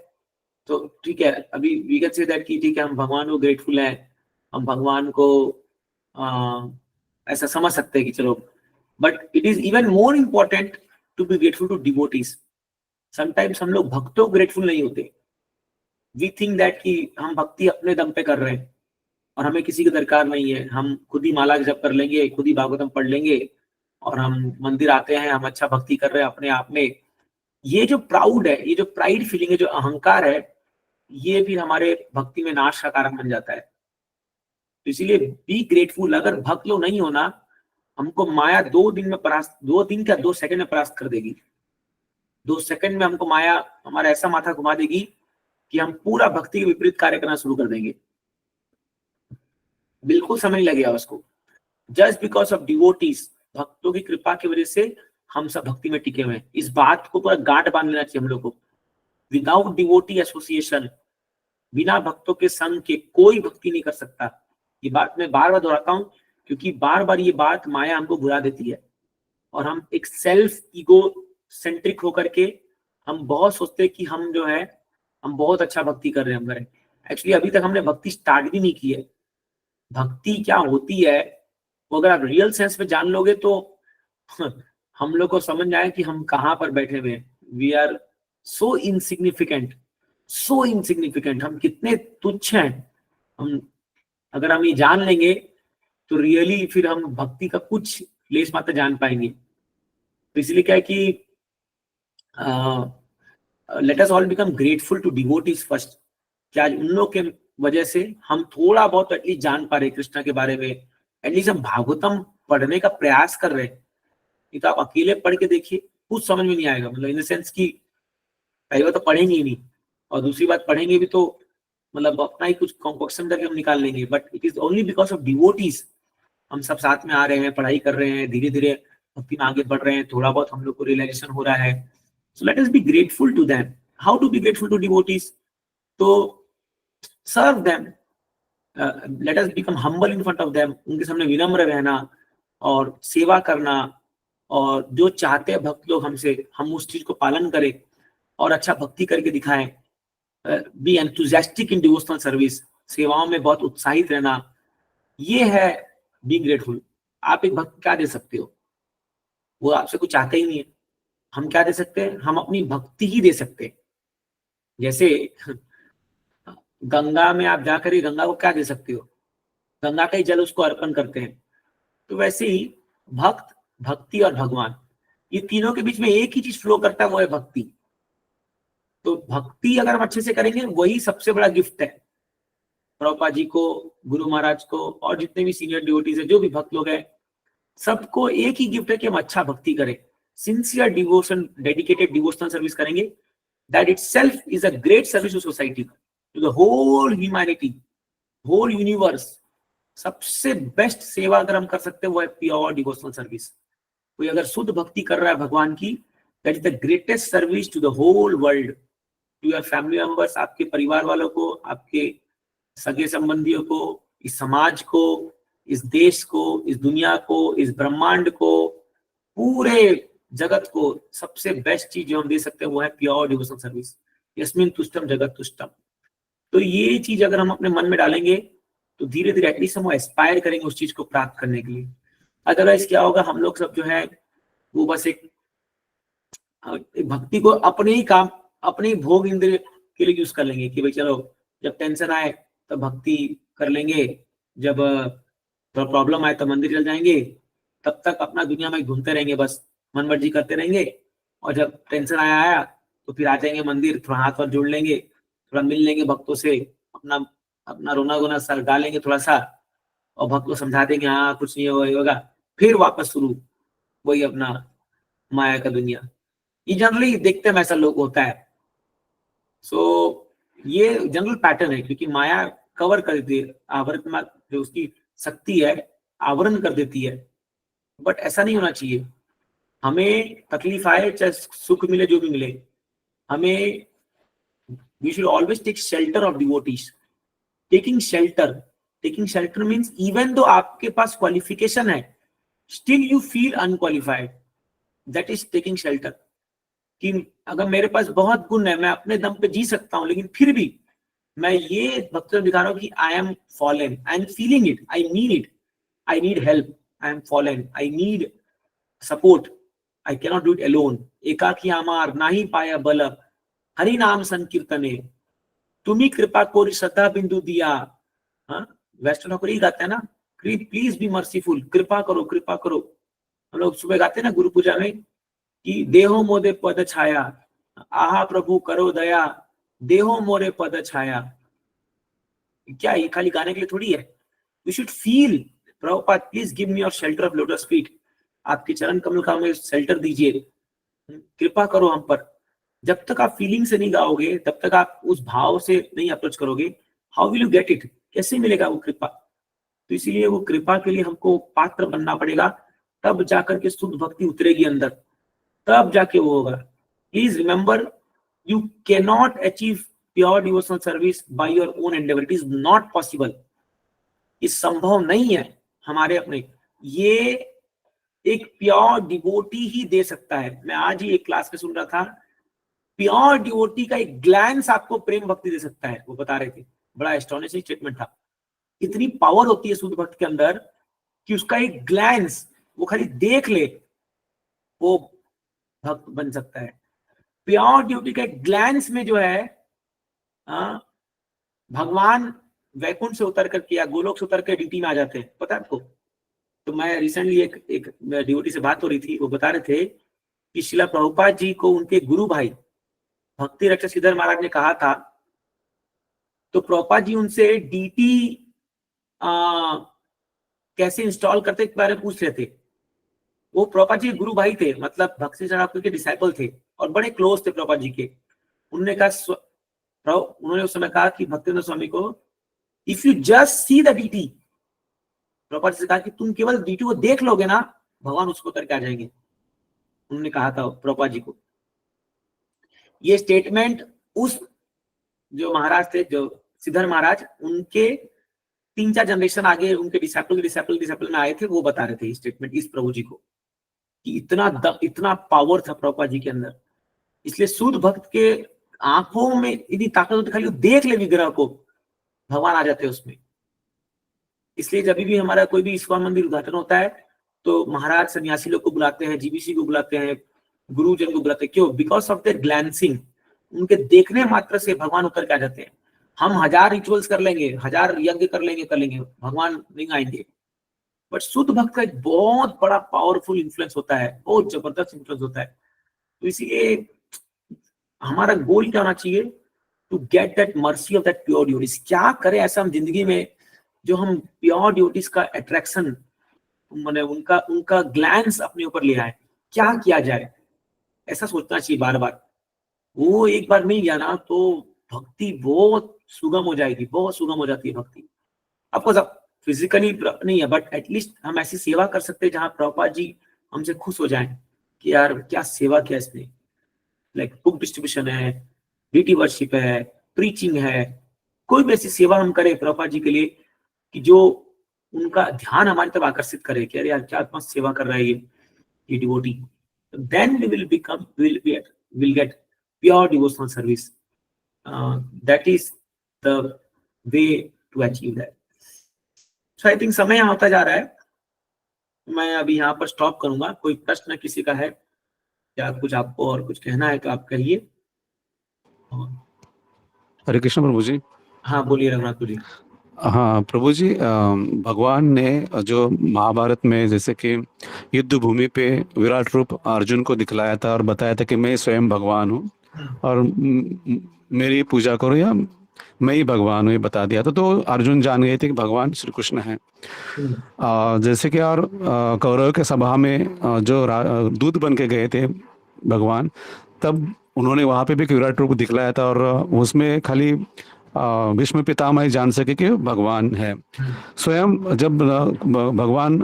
तो ठीक है, अभी वी कैन से दैट कि ठीक है, हम भगवान को ग्रेटफुल हैं, हम भगवान को ऐसा समझ सकते हैं कि चलो, but it is even more important to be grateful to devotees. Sometimes हम लोग भक्तों को ग्रेटफुल नहीं होते। वी थिंक दैट कि हम भक्ति अपने दम पे कर रहे हैं और हमें किसी की दरकार नहीं है, हम खुद ही माला जप कर लेंगे, खुद ही भागवतम पढ़ लेंगे, और हम मंदिर आते हैं, हम अच्छा भक्ति कर रहे हैं अपने आप में। ये जो प्राउड है, ये जो प्राइड फीलिंग है, जो अहंकार है, ये भी हमारे भक्ति में नाश का कारण बन जाता है। तो इसीलिए बी ग्रेटफुल। अगर भक्त लोग नहीं होना, हमको माया 2 दिन में परास्त, 2 दिन क्या 2 सेकंड में परास्त कर देगी। 2 सेकंड में हमको माया हमारा ऐसा माथा घुमा देगी कि हम पूरा भक्ति के विपरीत कार्य करना शुरू कर देंगे, बिल्कुल समय नहीं लगेगा उसको। जस्ट बिकॉज ऑफ डिवोटीज, भक्तों की कृपा की वजह से हम सब भक्ति में टिके हुए हैं। इस बात को पूरा गांठ बांध लेना चाहिए हम लोग को। विदाउट डिवोटी एसोसिएशन, बिना भक्तों के संग के कोई भक्ति नहीं कर सकता। ये बात मैं बार बार दोहराता हूँ, क्योंकि बार बार ये बात माया हमको भुला देती है, और हम एक सेल्फ ईगो सेंट्रिक होकर के हम बहुत सोचते हैं कि हम जो है हम बहुत अच्छा भक्ति कर रहे हैं। हम एक्चुअली अभी तक हमने भक्ति स्टार्ट भी नहीं की है। भक्ति क्या होती है वो अगर आप रियल सेंस में जान लोगे तो हम लोग को समझ आए कि हम कहाँ पर बैठे हुए हैं। We are so insignificant, so insignificant, हम कितने तुच्छ हैं। हम अगर हम ये जान लेंगे तो रियली फिर हम भक्ति का कुछ लेस मात्र जान पाएंगे। तो इसलिए क्या है कि let us all become grateful to devotees first. क्या आज उन लोग के वजह से हम थोड़ा बहुत एटलीस्ट जान पा रहे कृष्णा के बारे में, एटलीस्ट हम भागवतम पढ़ने का प्रयास कर रहे हैं। नहीं तो आप अकेले पढ़ के देखिए, कुछ समझ में नहीं आएगा। मतलब इन द सेंस कि पहली बात तो पढ़ेंगे ही नहीं, और दूसरी बात पढ़ेंगे भी तो मतलब अपना ही कुछ कॉन्कोक्शन करके हम निकाल लेंगे। But it is only because of devotees हम सब साथ में आ रहे हैं, पढ़ाई कर रहे हैं, धीरे धीरे भक्ति में आगे बढ़ रहे हैं, थोड़ा बहुत हम लोग को रियलाइजेशन हो रहा है. So let us be grateful to them. How to be grateful to devotees? तो serve them, let us become humble in front of them. उनके सामने विनम्र रहना और सेवा करना, और जो चाहते हैं भक्त लोग हमसे, हम उस चीज को पालन करें और अच्छा भक्ति करके दिखाएं. Be enthusiastic in devotional service, सेवाओं में बहुत उत्साहित रहना. ये है बी ग्रेटफुल. आप एक भक्त क्या दे सकते हो? वो आपसे कुछ चाहते ही नहीं है. हम क्या दे सकते हैं? हम अपनी भक्ति ही दे सकते हैं. जैसे गंगा में आप जाकर ही गंगा को क्या दे सकते हो? गंगा का ही जल उसको अर्पण करते हैं. तो वैसे ही भक्त, भक्ति और भगवान, ये तीनों के बीच में एक ही चीज फ्लो करता है, वो है भक्ति. तो भक्ति अगर हम अच्छे से करेंगे, वही सबसे बड़ा गिफ्ट है. प्रभुपाद जी को, गुरु महाराज को और जितने भी सीनियर डिवोटीज है, जो भी भक्त लोग हैं, सबको एक ही गिफ्ट है कि हम अच्छा भक्ति करें. Sincere devotion, dedicated devotional service करेंगे. That itself is a great service to society, to the whole humanity, whole universe. सबसे बेस्ट सेवा अगर हम कर सकते हैं वो है प्योर डिवोशनल सर्विस. कोई अगर शुद्ध भक्ति कर रहा है भगवान की, that is the greatest service to the whole world, to your family members, आपके परिवार वालों को, आपके सगे संबंधियों को, इस समाज को, इस देश को, इस दुनिया को, इस ब्रह्मांड को, पूरे जगत को. सबसे बेस्ट चीज जो हम दे सकते हैं वो है प्योर डिवोशनल सर्विस. यस्मिन तुष्टम जगत तुष्टम. तो ये चीज अगर हम अपने मन में डालेंगे तो धीरे धीरे एटलीस्ट हम एस्पायर करेंगे उस चीज को प्राप्त करने के लिए. अदरवाइज क्या होगा, हम लोग सब जो है वो बस एक भक्ति को अपने ही काम, अपने ही भोग इंद्रिय के लिए यूज कर लेंगे कि भाई चलो जब टेंशन आए तब भक्ति कर लेंगे, जब थोड़ा प्रॉब्लम आए तब मंदिर चल जाएंगे, तब तक अपना दुनिया में घूमते रहेंगे, बस मन मर्जी करते रहेंगे. और जब टेंशन आया तो फिर आ जाएंगे मंदिर, थोड़ा हाथ वाथ जोड़ लेंगे, थोड़ा मिल लेंगे भक्तों से, अपना रोना गोना सर डालेंगे थोड़ा सा, और भक्त को समझा देंगे हाँ कुछ नहीं होगा, फिर वापस शुरू वही अपना माया का दुनिया. ये जनरली देखते हैं ऐसा लोग होता है. सो ये जनरल पैटर्न है, क्योंकि माया कवर कर देती है, आवरण जो उसकी शक्ति है आवरण कर देती है. बट ऐसा नहीं होना चाहिए. हमें तकलीफ आए चाहे सुख मिले, जो भी मिले, हमें we should always take shelter of devotees. Taking shelter means even though आपके पास क्वालिफिकेशन है, still you feel unqualified. That is taking shelter. कि अगर मेरे पास बहुत गुण है, मैं अपने दम पे जी सकता हूँ, लेकिन फिर भी मैं ये भक्तों दिखा रहा हूँ कि I am fallen, I am feeling it, I mean it, I need help, I am fallen, I need support, I cannot do it alone. एकाकी आमार नाही पाया बल, हरि नाम संकीर्तने, तुम्ही कृपा कोरी श्रद्धा बिंदु दिया. हाँ, वेस्टर्न ठाकुर ही गाते हैं ना, प्लीज बी मर्सीफुल, कृपा करो कृपा करो. हम लोग सुबह गाते हैं ना गुरु पूजा में कि देहो मोदे पद छाया, आहा प्रभु करो दया, देहो मोरे पद छाया. क्या ये खाली गाने के लिए थोड़ी है. We should feel, Prabhupada please give me your shelter of lotus feet. आपके चरण कमल का हमें शेल्टर दीजिए, कृपा करो हम पर. जब तक आप फीलिंग से नहीं गाओगे, तब तक आप उस भाव से नहीं अप्रोच करोगे, how will you get it? कैसे मिलेगा वो कृपा? तो इसीलिए वो कृपा के लिए हमको पात्र बनना पड़ेगा, तब जाकर के शुद्ध भक्ति उतरेगी अंदर, तब जाके वो होगा. Please remember, you can not achieve pure devotional service by your own Endeavour. It is not possible. ये संभव नहीं है हमारे अपने. ये एक प्योर डिवोटी ही दे सकता है. मैं आज ही एक क्लास में सुन रहा था, प्योर डिवोटी का एक ग्लैंस आपको प्रेम भक्ति दे सकता है. वो बता रहे थे, बड़ा एस्टोनिशिंग स्टेटमेंट था. इतनी पावर होती है शुद्ध भक्त के अंदर कि उसका एक ग्लैंस, वो खाली देख ले, वो भक्त बन सकता है. प्योर डिवोटी का एक ग्लैंस में जो है, भगवान वैकुंठ से उतर करके या गोलोक से उतर कर ड्यूटी में आ जाते हैं. पता है आपको? तो मैं रिसेंटली एक डिवोटी से बात हो रही थी, वो बता रहे थे कि श्रीला प्रभुपाद जी को उनके गुरु भाई भक्ति रक्षक श्रीधर महाराज ने कहा था, तो प्रभुपाद जी उनसे डीटी कैसे इंस्टॉल करते के बारे में पूछ रहे थे. वो प्रभुपाद जी के गुरु भाई थे, मतलब भक्ति ठाकुर के डिसाइपल थे और बड़े क्लोज थे प्रभुपाद जी के. उन्होंने उस समय कहा कि भक्तिवेदांत स्वामी को, if you just see the deity, Prabhupada ji से कहा कि तुम केवल डीटी को देख लोगे ना, भगवान उसको करके आ जाएंगे। उन्होंने कहा था प्रभुपाद जी को। ये स्टेटमेंट उस जो महाराज थे, जो श्रीधर महाराज, उनके 3-4 जनरेशन आगे उनके डिसाइपल में आए थे, वो बता रहे थे स्टेटमेंट इस प्रभु जी को, कि इतना पावर था प्रभुपाद जी के अंदर। इसलिए शुद्ध भक्त के आंखों में इतनी ताकत होती, खाली देख ले विग्रह को, भगवान आ जाते हैं उसमें। इसलिए जब भी हमारा कोई भी इस्कॉन मंदिर उद्घाटन होता है तो महाराज सन्यासी लोग को बुलाते हैं, जीबीसी को बुलाते हैं, गुरुजन को बुलाते हैं। क्यों? बिकॉज ऑफ देयर ग्लैंसिंग, उनके देखने मात्र से भगवान उतर के आ जाते हैं। हम 1000 रिचुअल्स कर लेंगे, 1000 यज्ञ कर लेंगे, भगवान नहीं आएंगे। बट शुद्ध भक्त का एक बहुत बड़ा पावरफुल इन्फ्लुएंस होता है, बहुत जबरदस्त इन्फ्लुएंस होता है। तो इसलिए हमारा गोल क्या होना चाहिए? To get that mercy of that pure devotees. क्या करें ऐसा हम जिंदगी में जो हम प्योर डिवोटीज का अट्रैक्शन, माने उनका ग्लैंस अपने ऊपर ले आए। क्या किया जाए, ऐसा सोचना चाहिए बार बार। वो एक बार मिल गया ना तो भक्ति बहुत सुगम हो जाएगी, बहुत सुगम हो जाती है भक्ति। आपको फिजिकली नहीं है, बट एटलीस्ट हम ऐसी सेवा कर सकते हैं जहां प्रभुपाद जी हमसे खुश हो जाएं कि यार क्या सेवा किया इसने। लाइक बुक डिस्ट्रीब्यूशन है, डीटी वर्शिप है, प्रीचिंग है, कोई भी ऐसी सेवा हम करें प्रभुपाद जी के लिए कि जो उनका ध्यान हमारी तरफ आकर्षित करे कि अरे यार क्या मस्त सेवा कर रहा है ये devotee. Then we will get pure devotional service. That is the way to achieve that. So I think समय यहाँ होता जा रहा है, मैं अभी यहाँ पर स्टॉप करूंगा। कोई प्रश्न किसी का है या कुछ आपको और कुछ कहना है तो आप कहिए। हरे कृष्ण प्रभु जी। हाँ बोलिए रघुनाथ जी। हाँ प्रभु जी, भगवान ने जो महाभारत में जैसे कि युद्ध भूमि पे विराट रूप अर्जुन को दिखलाया था और बताया था कि मैं स्वयं भगवान हूँ और मेरी पूजा करो या मैं ही भगवान हूँ, ये बता दिया था। तो अर्जुन जान गए थे कि भगवान श्री कृष्ण है। जैसे कि और कौरव के सभा में जो दूत बन के गए थे भगवान, तब उन्होंने वहाँ पे भी विराट रूप दिखलाया था और उसमें खाली भीष्म पितामह ही जान सके कि भगवान है। स्वयं जब भगवान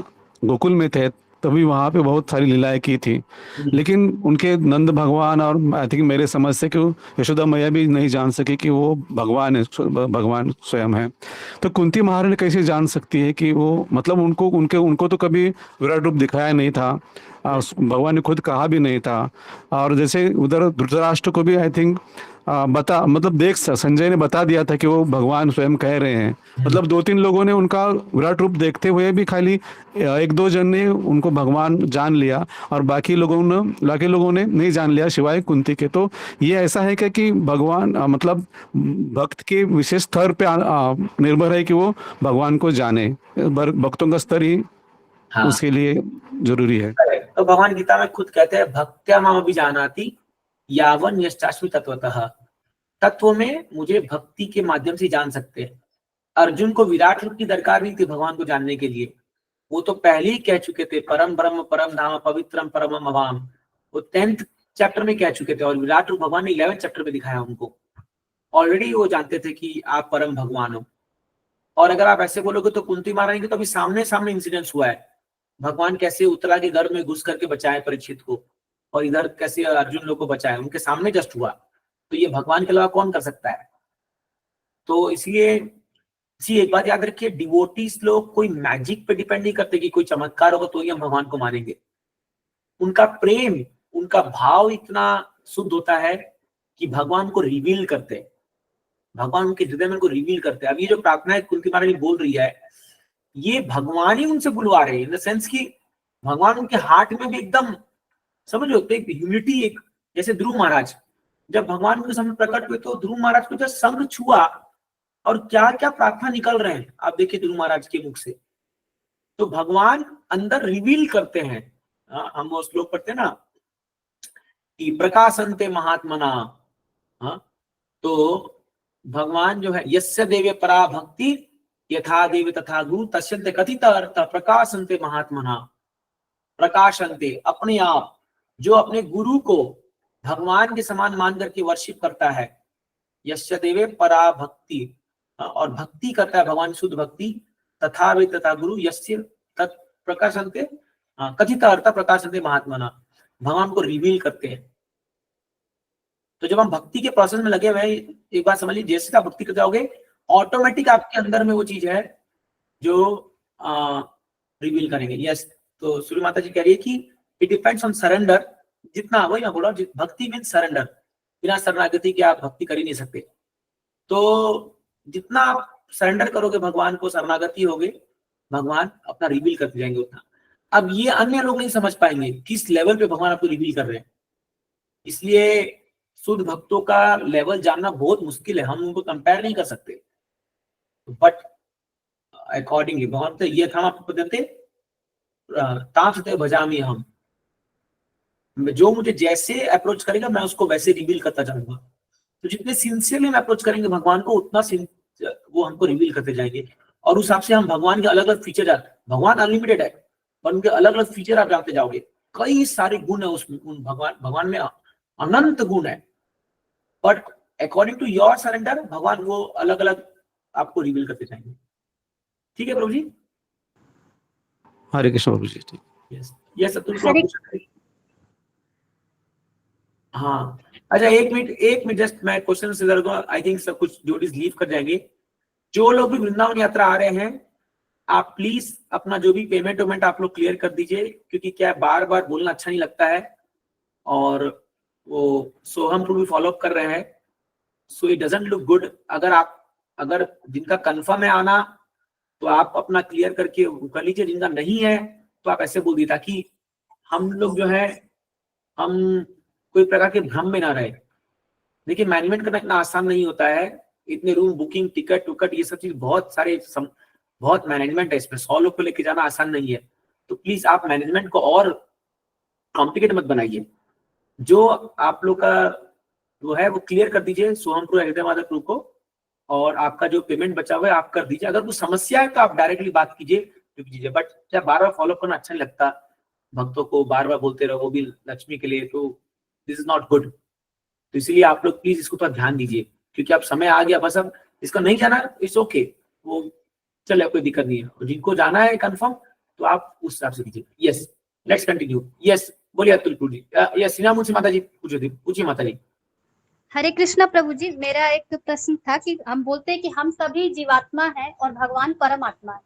गोकुल में थे तभी वहाँ पे बहुत सारी लीलाएं की थी, लेकिन उनके नंद भगवान और आई थिंक मेरे समझ से कि यशोदा मैया भी नहीं जान सके कि वो भगवान है, भगवान स्वयं है। तो कुंती महारानी कैसे जान सकती है कि वो, मतलब उनको तो कभी विराट रूप दिखाया नहीं था, भगवान ने खुद कहा भी नहीं था। और जैसे उधर धृतराष्ट्र को भी आई थिंक संजय ने बता दिया था कि वो भगवान स्वयं कह रहे हैं। मतलब 2-3 लोगों ने उनका विराट रूप देखते हुए भी खाली 1-2 जन ने उनको भगवान जान लिया और बाकी लोगों ने नहीं जान लिया सिवाय कुंती के। तो ये ऐसा है कि भगवान मतलब भक्त के विशेष स्तर पे निर्भर है कि वो भगवान को जाने, भक्तों का स्तर ही उसके लिए जरूरी है। तो भगवान गीता में खुद कहते हैं भक्त्या माम अभिजानाति यावन यश्चास्मि तत्वतः। तत्व में मुझे भक्ति के माध्यम से जान सकते हैं। अर्जुन को विराट रूप की दरकार नहीं थी भगवान को जानने के लिए, वो तो पहले ही कह चुके थे परम ब्रह्म परम धाम पवित्रम परमम अवाम, वो 10th चैप्टर में कह चुके थे। और विराट रूप भगवान ने 11th चैप्टर में दिखाया उनको। ऑलरेडी वो जानते थे कि आप परम भगवान हो। और अगर आप ऐसे बोलोगे तो कुंती महारानी के तो अभी सामने सामने इंसिडेंस हुआ है, भगवान कैसे उत्तरा के गर्भ में घुस करके बचाए परीक्षित को, और इधर कैसे अर्जुन लोग को बचाए, उनके सामने जस्ट हुआ। तो ये भगवान के अलावा कौन कर सकता है? तो इसलिए एक बात याद रखिए, डिवोटीज लोग कोई मैजिक पे डिपेंड नहीं करते कि कोई चमत्कार होगा तो ही हम भगवान को मानेंगे। उनका प्रेम, उनका भाव इतना शुद्ध होता है कि भगवान को रिवील करते हैं, भगवान उनके हृदय में उनको रिवील करते हैं। अब ये जो प्रार्थना है कुंती महारानी बोल रही है, ये भगवान ही उनसे बुलवा रहे हैं, इन द सेंस कि भगवान उनके हार्ट में भी एकदम, समझ लो, एक यूनिटी, एक जैसे ध्रुव महाराज जब भगवान के सामने प्रकट हुए तो ध्रुव महाराज को जब संग छुआ और क्या क्या प्रार्थना निकल रहे हैं आप देखिए ध्रुव महाराज के मुख से। तो भगवान अंदर रिवील करते हैं। हम वो श्लोक पढ़ते हैं ना कि प्रकाशन्ते महात्मना। तो भगवान जो है यस्य देवे परा भक्ति यथा देव तथा गुरु तस्यन्ते कथित अर्थ प्रकाशन्ते महात्मना। प्रकाशन्ते अपने आप, जो अपने गुरु को भगवान के समान मान करके वर्शिप करता है, यस्य देवे परा भक्ति, और भक्ति करता है भगवान शुद्ध भक्ति, तथा वे तथा गुरु यस्य तत् प्रकाशन्ते कथित अर्थ प्रकाशन्ते महात्मना, भगवान को रिवील करते हैं। तो जब हम भक्ति के प्रोसेस में लगे हुए हैं, एक बात समझ लीजिए, जैसे आप भक्ति कर जाओगे ऑटोमेटिक आपके अंदर में वो चीज है जो रिवील करेंगे। यस, तो सूर्य माता जी कह रही है कि इट डिपेंड्स ऑन सरेंडर। जितना, वही मैं बोल रहा हूँ, भक्ति मीन सरेंडर। बिना शरणागति के आप भक्ति कर ही नहीं सकते। तो जितना आप सरेंडर करोगे भगवान को, शरणागति होगे, भगवान अपना रिवील करते जाएंगे उतना। अब ये अन्य लोग नहीं समझ पाएंगे किस लेवल पे भगवान आपको रिवील कर रहे हैं, इसलिए शुद्ध भक्तों का लेवल जानना बहुत मुश्किल है, हम उनको कंपेयर नहीं कर सकते। बट अकॉर्डिंगली भगवान तो ये था आपको देते तांसते भजामी हम, जो मुझे जैसे अप्रोच करेगा मैं उसको वैसे रिवील करता जाऊंगा। तो जितने सिंसियरली हम अप्रोच करेंगे भगवान को, उतना वो हमको रिवील करते जाएंगे। और उस हिसाब से हम भगवान के अलग अलग फीचर, भगवान अनलिमिटेड है और उनके अलग अलग फीचर आप जानते जाओगे। कई सारे गुण है उसमें, उन भगवान में अनंत गुण है। But according to your surrender भगवान वो अलग अलग आपको रिवील करते जाएंगे। ठीक है प्रभु जी? हरे कृष्ण प्रभु जी। ठीक, यस यस अतुल। हाँ अच्छा, एक मिनट जस्ट मैं क्वेश्चन से दूंगा। आई थिंक सब कुछ जोड़ीज लीव कर जाएंगे। जो लोग भी वृंदावन यात्रा आ रहे हैं, आप प्लीज अपना जो भी पेमेंट आप लोग क्लियर कर दीजिए, क्योंकि क्या बार बार बोलना अच्छा नहीं लगता है। और वो सोहम को भी फॉलो अप कर रहे हैं, so it doesn't look good. अगर जिनका कंफर्म है आना तो आप अपना क्लियर करके कर लीजिए, जिनका नहीं है तो आप ऐसे बोल दीजिए, ताकि हम लोग जो है हम कोई प्रकार के भ्रम में ना रहे। देखिए मैनेजमेंट करना इतना आसान नहीं होता है, इतने रूम बुकिंग, टिकट ये सब चीज बहुत मैनेजमेंट है इसमें। 100 लोग को लेके जाना आसान नहीं है। तो प्लीज आप मैनेजमेंट को और कॉम्प्लिकेट मत बनाइए। जो आप लोग का वो है वो क्लियर कर दीजिए सोहम प्रो हृदय प्रो को, और आपका जो पेमेंट बचा हुआ है आप कर दीजिए। अगर कुछ समस्या है तो आप डायरेक्टली बात कीजिए। बट क्या बार बार फॉलो करना अच्छा नहीं लगता, भक्तों को बार बार बोलते रहो, वो भी लक्ष्मी के लिए, तो दिस इज नॉट गुड। तो इसलिए आप लोग प्लीज इसको थोड़ा ध्यान दीजिए, क्योंकि अब समय आ गया। बस अब इसका नहीं जाना, इट्स ओके, वो चले, कोई दिक्कत नहीं है। और जिनको जाना है कंफर्म तो आप उस हिसाब से कीजिए। Yes let's continue. यस बोलिए अतुल जी। यस सीना मुझसे माता जी पूछिए माता जी। हरे कृष्णा प्रभु जी, मेरा एक प्रश्न था कि हम बोलते हैं कि हम सभी जीवात्मा हैं और भगवान परमात्मा है।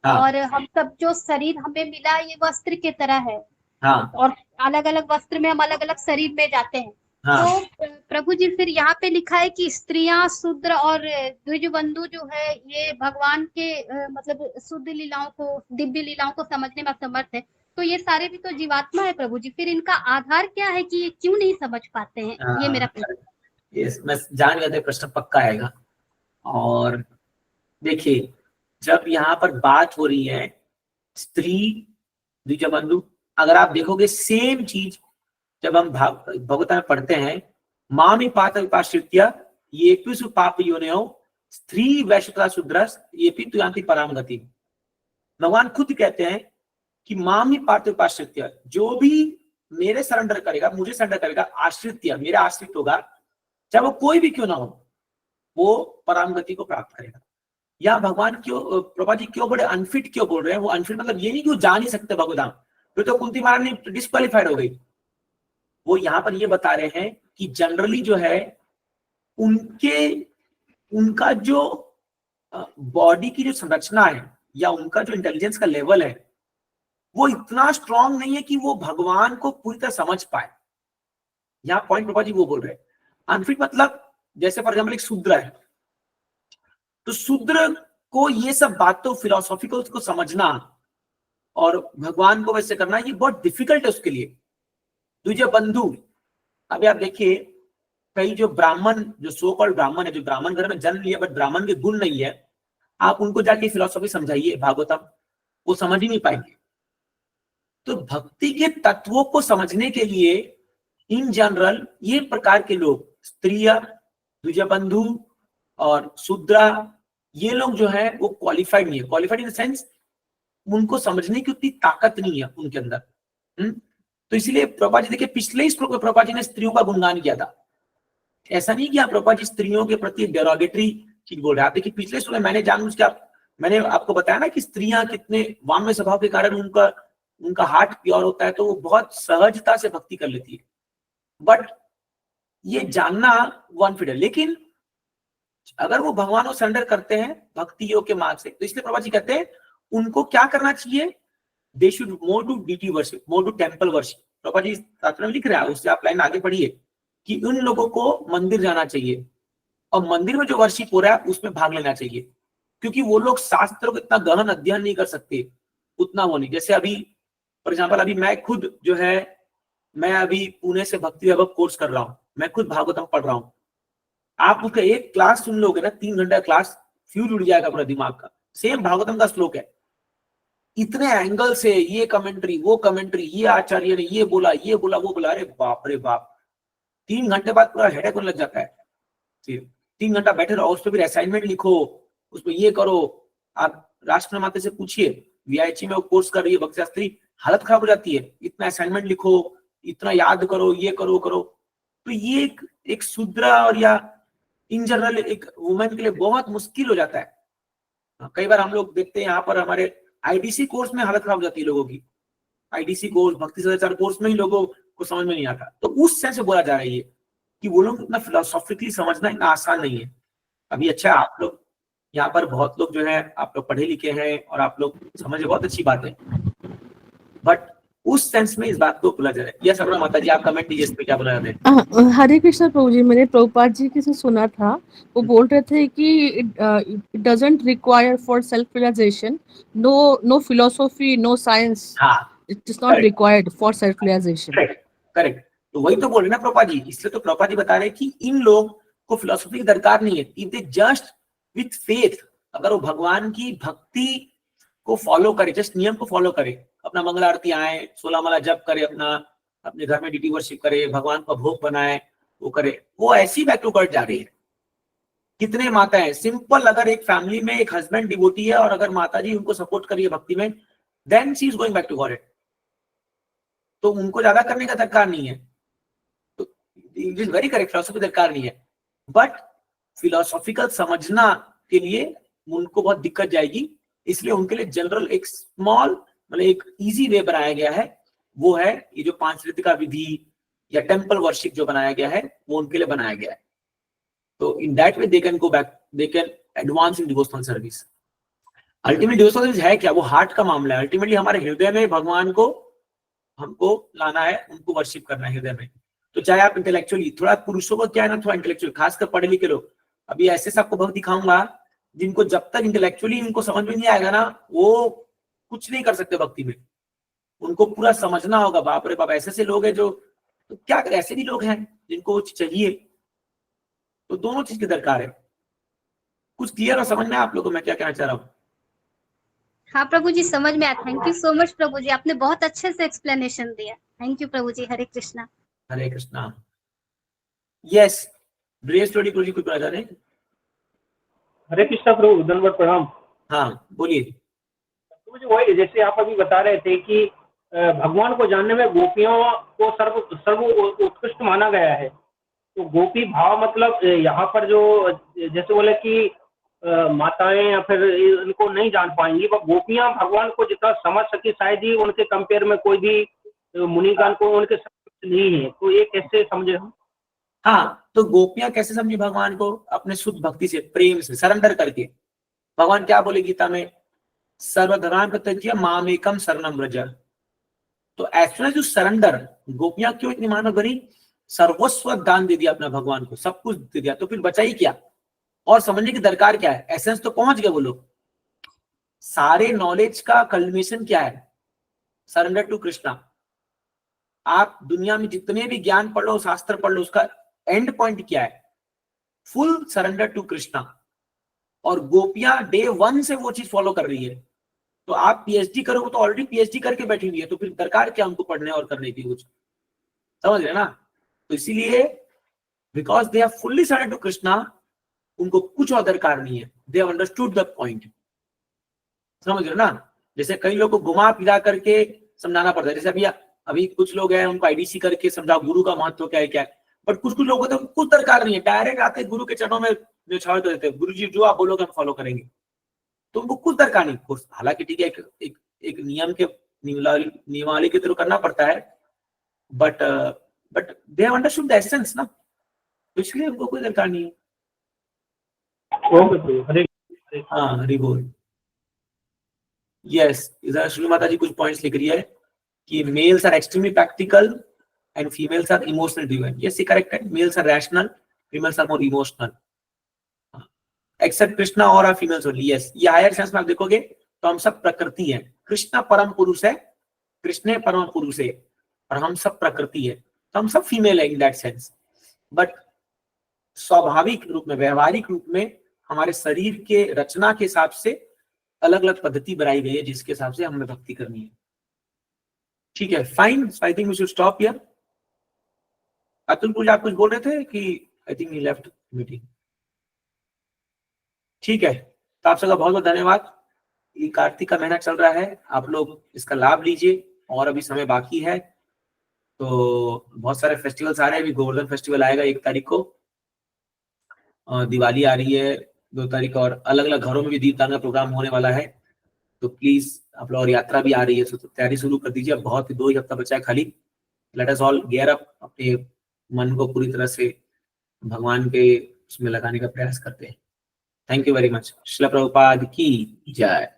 हाँ। और हम सब जो शरीर हमें मिला ये वस्त्र की तरह है। हाँ। और अलग अलग वस्त्र में हम अलग अलग शरीर में जाते हैं। हाँ। तो प्रभु जी फिर यहाँ पे लिखा है कि स्त्रियां, शूद्र और द्विजबंधु जो है ये भगवान के मतलब शुद्ध लीलाओं को, दिव्य लीलाओं को समझने में असमर्थ है। तो ये सारे भी तो जीवात्मा है प्रभु जी, फिर इनका आधार क्या है कि ये क्यों नहीं समझ पाते हैं? ये मेरा प्रश्न। यस मैं जान गया था प्रश्न पक्का आएगा। और देखिए जब यहाँ पर बात हो रही है स्त्री द्विजबंधु, अगर आप देखोगे सेम चीज जब हम भगवता में पढ़ते हैं, मामी पात विपाश्रित्य ये पिसु पाप योनियो स्त्री वैश्यता शूद्रस ये भी तुयांति परामगति। भगवान खुद कहते हैं कि मामी पात विपाश्रित्य, जो भी मेरे सरेंडर करेगा, मुझे सरेंडर करेगा, आश्रित्य मेरा आश्रित होगा, चाहे वो कोई भी क्यों ना हो, वो परामगति को प्राप्त करेगा। या भगवान क्यों, प्रभा जी क्यों बड़े अनफिट क्यों बोल रहे हैं? वो अनफिट मतलब ये नहीं कि वो जा नहीं सकते भगवधाम, फिर तो कुंती महारानी डिस्क्वालीफाइड हो गई। वो यहाँ पर ये बता रहे हैं कि जनरली जो है उनका जो बॉडी की जो संरचना है या उनका जो इंटेलिजेंस का लेवल है वो इतना स्ट्रांग नहीं है कि वो भगवान को पूरी तरह समझ पाए। यहाँ पॉइंट प्रभा जी वो बोल रहे हैं। अनफिट मतलब जैसे फॉर एग्जाम्पल एक शूद्र है, तो शूद्र को ये सब बातों फिलोसॉफिकल को समझना और भगवान को वैसे करना ये बहुत डिफिकल्ट है उसके लिए। द्विजबंधु, अभी आप देखिए कई जो ब्राह्मण, जो सो कॉल्ड ब्राह्मण है, जो ब्राह्मण घर में जन्म लिया बट ब्राह्मण के गुण नहीं है, आप उनको जाके फिलोसॉफी समझाइए भागवतम, वो समझ ही नहीं पाएंगे। तो भक्ति के तत्वों को समझने के लिए इन जनरल ये प्रकार के लोग, स्त्रियां, द्विजबंधु और शूद्रा, ये लोग जो है वो क्वालिफाइड नहीं है। क्वालिफाइड इन द सेंस उनको समझने की उतनी ताकत नहीं है उनके अंदर। तो इसलिए प्रभा जी देखिए पिछले श्लोक में प्रभा जी ने स्त्रियों का गुणगान किया था। ऐसा नहीं कि आप प्रभा जी स्त्रियों के प्रति डेरोगेटरी चीज बोल रहे हैं। आप देखिए पिछले श्लोक में मैंने आपको बताया ना कि स्त्रियां कितने वाम्य स्वभाव के कारण उनका उनका हार्ट प्योर होता है तो वो बहुत सहजता से भक्ति कर लेती है। बट ये जानना वन फीड है, लेकिन अगर वो भगवान को सरेंडर करते हैं भक्ति योग के मार्ग से, तो इसलिए प्रभा जी कहते हैं उनको क्या करना चाहिए, they should more to deity worship, more to temple worship. Prabha ji शास्त्र में लिख रहा है, उससे आप लाइन आगे पढ़िए कि उन लोगों को मंदिर जाना चाहिए और मंदिर में जो वर्शिप हो रहा है उसमें भाग लेना चाहिए, क्योंकि वो लोग शास्त्रों को इतना गहन अध्ययन नहीं कर सकते, उतना वो नहीं। जैसे अभी फॉर एग्जाम्पल अभी मैं खुद जो है, मैं अभी पुणे से भक्ति वैभव कोर्स कर रहा हूँ, मैं खुद भागवतम पढ़ रहा हूँ। आप उसका एक क्लास सुन लोगे ना, 3 घंटा क्लास, फ्यूज उड़ जाएगा पूरा दिमाग का। सेम भागवतम का श्लोक है, इतने एंगल से ये कमेंट्री वो कमेंट्री, ये आचार्य ने ये बोला वो बोला, अरे बाप रे बाप, 3 घंटे बाद पूरा हेडेक होने लग जाता है। फिर 3 घंटा बैठे रहो, उस पर फिर असाइनमेंट लिखो, उसमें ये करो। आप राष्ट्र माता से पूछिए, वीआईची में वो कोर्स कर रही है भक्ति शास्त्री, हालत खराब हो जाती है, इतना असाइनमेंट लिखो, इतना याद करो, ये करो। तो ये एक शूद्र और या इन जनरल एक वुमेन के लिए बहुत मुश्किल हो जाता है। कई बार हम लोग देखते हैं यहाँ पर हमारे आईडीसी कोर्स में हालत खराब हो जाती है लोगों की। आईडीसी कोर्स, भक्ति सदाचार कोर्स में ही लोगों को समझ में नहीं आता। तो उस सेंस से बोला जा रहा है ये कि वो लोग इतना फिलोसॉफिकली समझना इतना आसान नहीं है। अभी अच्छा आप लोग यहाँ पर बहुत लोग जो है, आप लोग पढ़े लिखे हैं और आप लोग समझे, बहुत अच्छी बात है, बट उस सेंस में इस बात को बोला जा रहा है। यस अपना माता जी, आप कमेंट कीजिए इस पे, क्या बोला जाता है। हरे कृष्ण प्रभु जी, मैंने प्रभुपाद जी के से सुना था, वो बोल रहे थे कि it doesn't require for self realization, no philosophy, no science, हाँ, it is not required for self realization. Correct. तो वही तो बोल रहे ना प्रभुपाद जी, इसलिए तो प्रभुपाद जी बता रहे हैं कि इन लोग को फिलोसॉफी की दरकार नहीं है। If they just with faith, अगर वो भगवान की भक्ति को फॉलो करे, जस्ट नियम को फॉलो करे, अपना मंगल आरती आए, 16 माला जप करे, अपने घर में डीटी वर्शिप करे, भगवान का भोग बनाए, वो करे, वो ऐसी बैक टू गॉड जा रही है। कितने माता है सिंपल, अगर एक फैमिली में एक हस्बैंड डिवोटी है और अगर माता जी उनको सपोर्ट करिए भक्ति में, then she is going back to God, तो उनको ज्यादा करने का दरकार नहीं है। तो it is very correct, philosophy दरकार नहीं है, बट फिलोसॉफिकल समझना के लिए उनको बहुत दिक्कत जाएगी। इसलिए उनके लिए जनरल एक स्मॉल, मतलब एक इजी वे बनाया गया है, वो है ये जो 5 ऋतु का विधि या टेम्पल वर्शिप जो बनाया गया है, वो उनके लिए बनाया गया है। तो in that way they can go back, they can advance in devotional service. Ultimately devotional service है क्या, वो हार्ट का मामला है। अल्टीमेटली हमारे हृदय में भगवान को हमको लाना है, उनको वर्शिप करना है हृदय में। तो चाहे आप इंटेलेक्चुअली, थोड़ा पुरुषों को क्या है ना, थोड़ा इंटेलेक्चुअल, खासकर पढ़े लिखे लोग, अभी ऐसे सबको बहुत दिखाऊंगा जिनको जब तक इंटेलेक्चुअली इनको समझ में नहीं आएगा ना, वो कुछ नहीं कर सकते भक्ति में। उनको पूरा समझना होगा, बाप रे बाप, ऐसे लोग हैं जो, तो क्या करें, ऐसे भी लोग हैं जिनको वो चाहिए। तो दोनों चीज की दरकार है। कुछ क्लियर और समझ में आप लोगों को मैं क्या कहना चाह रहा हूँ? हाँ प्रभु जी, समझ में आया। थैंक यू सो मच प्रभु जी, आपने बहुत अच्छे से एक्सप्लेनेशन दिया। थैंक यू प्रभु जी। Hare Krishna. Hare Krishna. Yes, brave story प्रभु जी कुछ बता रहे हैं? हरे कृष्णा प्रभु, धन्यवाद, प्रणाम। हाँ बोलिए। प्रभु जी वही, जैसे आप अभी बता रहे थे कि भगवान को जानने में गोपियों को सर्व उत्कृष्ट माना गया है। तो गोपी भाव मतलब यहाँ पर जो जैसे बोले कि माताएं या फिर इनको नहीं जान पाएंगी, पर गोपियां भगवान को जितना समझ सके शायद ही उनके कंपेयर में कोई भी मुनिगण को उनके नहीं है। तो ये कैसे समझे हम? हाँ, तो गोपियां कैसे समझी भगवान को? अपने शुद्ध भक्ति से, प्रेम से, सरेंडर करके। भगवान क्या बोले गीता में, सर्वधर्मान् परित्यज्य मामेकं शरणं व्रज। तो एक्चुअली जो सरेंडर, गोपियां क्यों इतनी मानव बनी? सर्वस्व दान दे दिया अपना भगवान को, सब कुछ दे दिया, तो फिर बचा ही क्या? और समझने की दरकार क्या है? एसेंस तो पहुंच गए वो लोग। सारे नॉलेज का कल्मिनेशन क्या है? Surrender to Krishna. आप दुनिया में जितने भी ज्ञान पढ़ लो, शास्त्र पढ़ लो, उसका एंड पॉइंट क्या है? Full surrender to Krishna. और गोपियां डे 1 से वो चीज फॉलो कर रही है। तो आप पीएचडी करोगे तो ऑलरेडी पीएचडी करके बैठी हुई है, तो फिर दरकार क्या उनको पढ़ने और करने की कुछ? समझ रहे ना? तो इसीलिए because they are fully surrender to Krishna, उनको कुछ और दरकार नहीं है। They have understood the point. समझ रहे ना? जैसे कई लोग को घुमा फिरा करके समझाना पड़ता है। जैसे अभी कुछ लोग हैं, उनको आईडीसी करके समझाओ गुरु का महत्व क्या है क्या है, बट कुछ लोग होते हैं कुछ दरकार नहीं है, डायरेक्ट आते गुरु के चरणों में न्यौछावर कर देते हैं, गुरु जी जो आप बोलोगे हम फॉलो करेंगे। तो उनको कुछ दरकार नहीं। हालांकि ठीक है, एक नियम के नियमावली के थ्रू करना पड़ता है, but they have understood the essence ना, तो इसलिए उनको कोई दरकार नहीं है। ओके प्रभु, हरे हाँ हरि बोल। यस, इधर श्री माता जी कुछ पॉइंट्स लिख रही है कि males are extremely practical and females are emotional driven. Yes, ये करेक्ट है, males are rational, females are more emotional, except Krishna और आर फीमेल्स ओनली। यस, ये हायर सेंस में आप देखोगे तो हम सब प्रकृति है, कृष्णा परम पुरुष है, कृष्ण परम पुरुष है, और हम सब प्रकृति है, तो हम सब फीमेल है इन दैट सेंस। बट स्वाभाविक रूप में, व्यवहारिक रूप में हमारे शरीर के रचना के हिसाब से अलग अलग पद्धति बनाई गई है जिसके हिसाब से हमें भक्ति करनी है। ठीक है, fine, I think we should stop here. Atul Puja आप कुछ बोल रहे थे कि I think he left meeting. ठीक है, तो आप सबका बहुत बहुत धन्यवाद। ये कार्तिक का महीना चल रहा है, आप लोग इसका लाभ लीजिए, और अभी समय बाकी है, तो बहुत सारे फेस्टिवल्स आ रहे हैं। अभी गोवर्धन फेस्टिवल आएगा 1 तारीख को, दिवाली आ रही है 2 तारीख, और अलग अलग घरों में भी दीपदान का प्रोग्राम होने वाला है। तो प्लीज आप लोग, और यात्रा भी आ रही है, तो तैयारी शुरू कर दीजिए। बहुत ही 2 ही हफ्ता बचा है खाली। Late us all gear up, अपने मन को पूरी तरह से भगवान के उसमें लगाने का प्रयास करते हैं। Thank you very much. Srila Prabhupada की जय।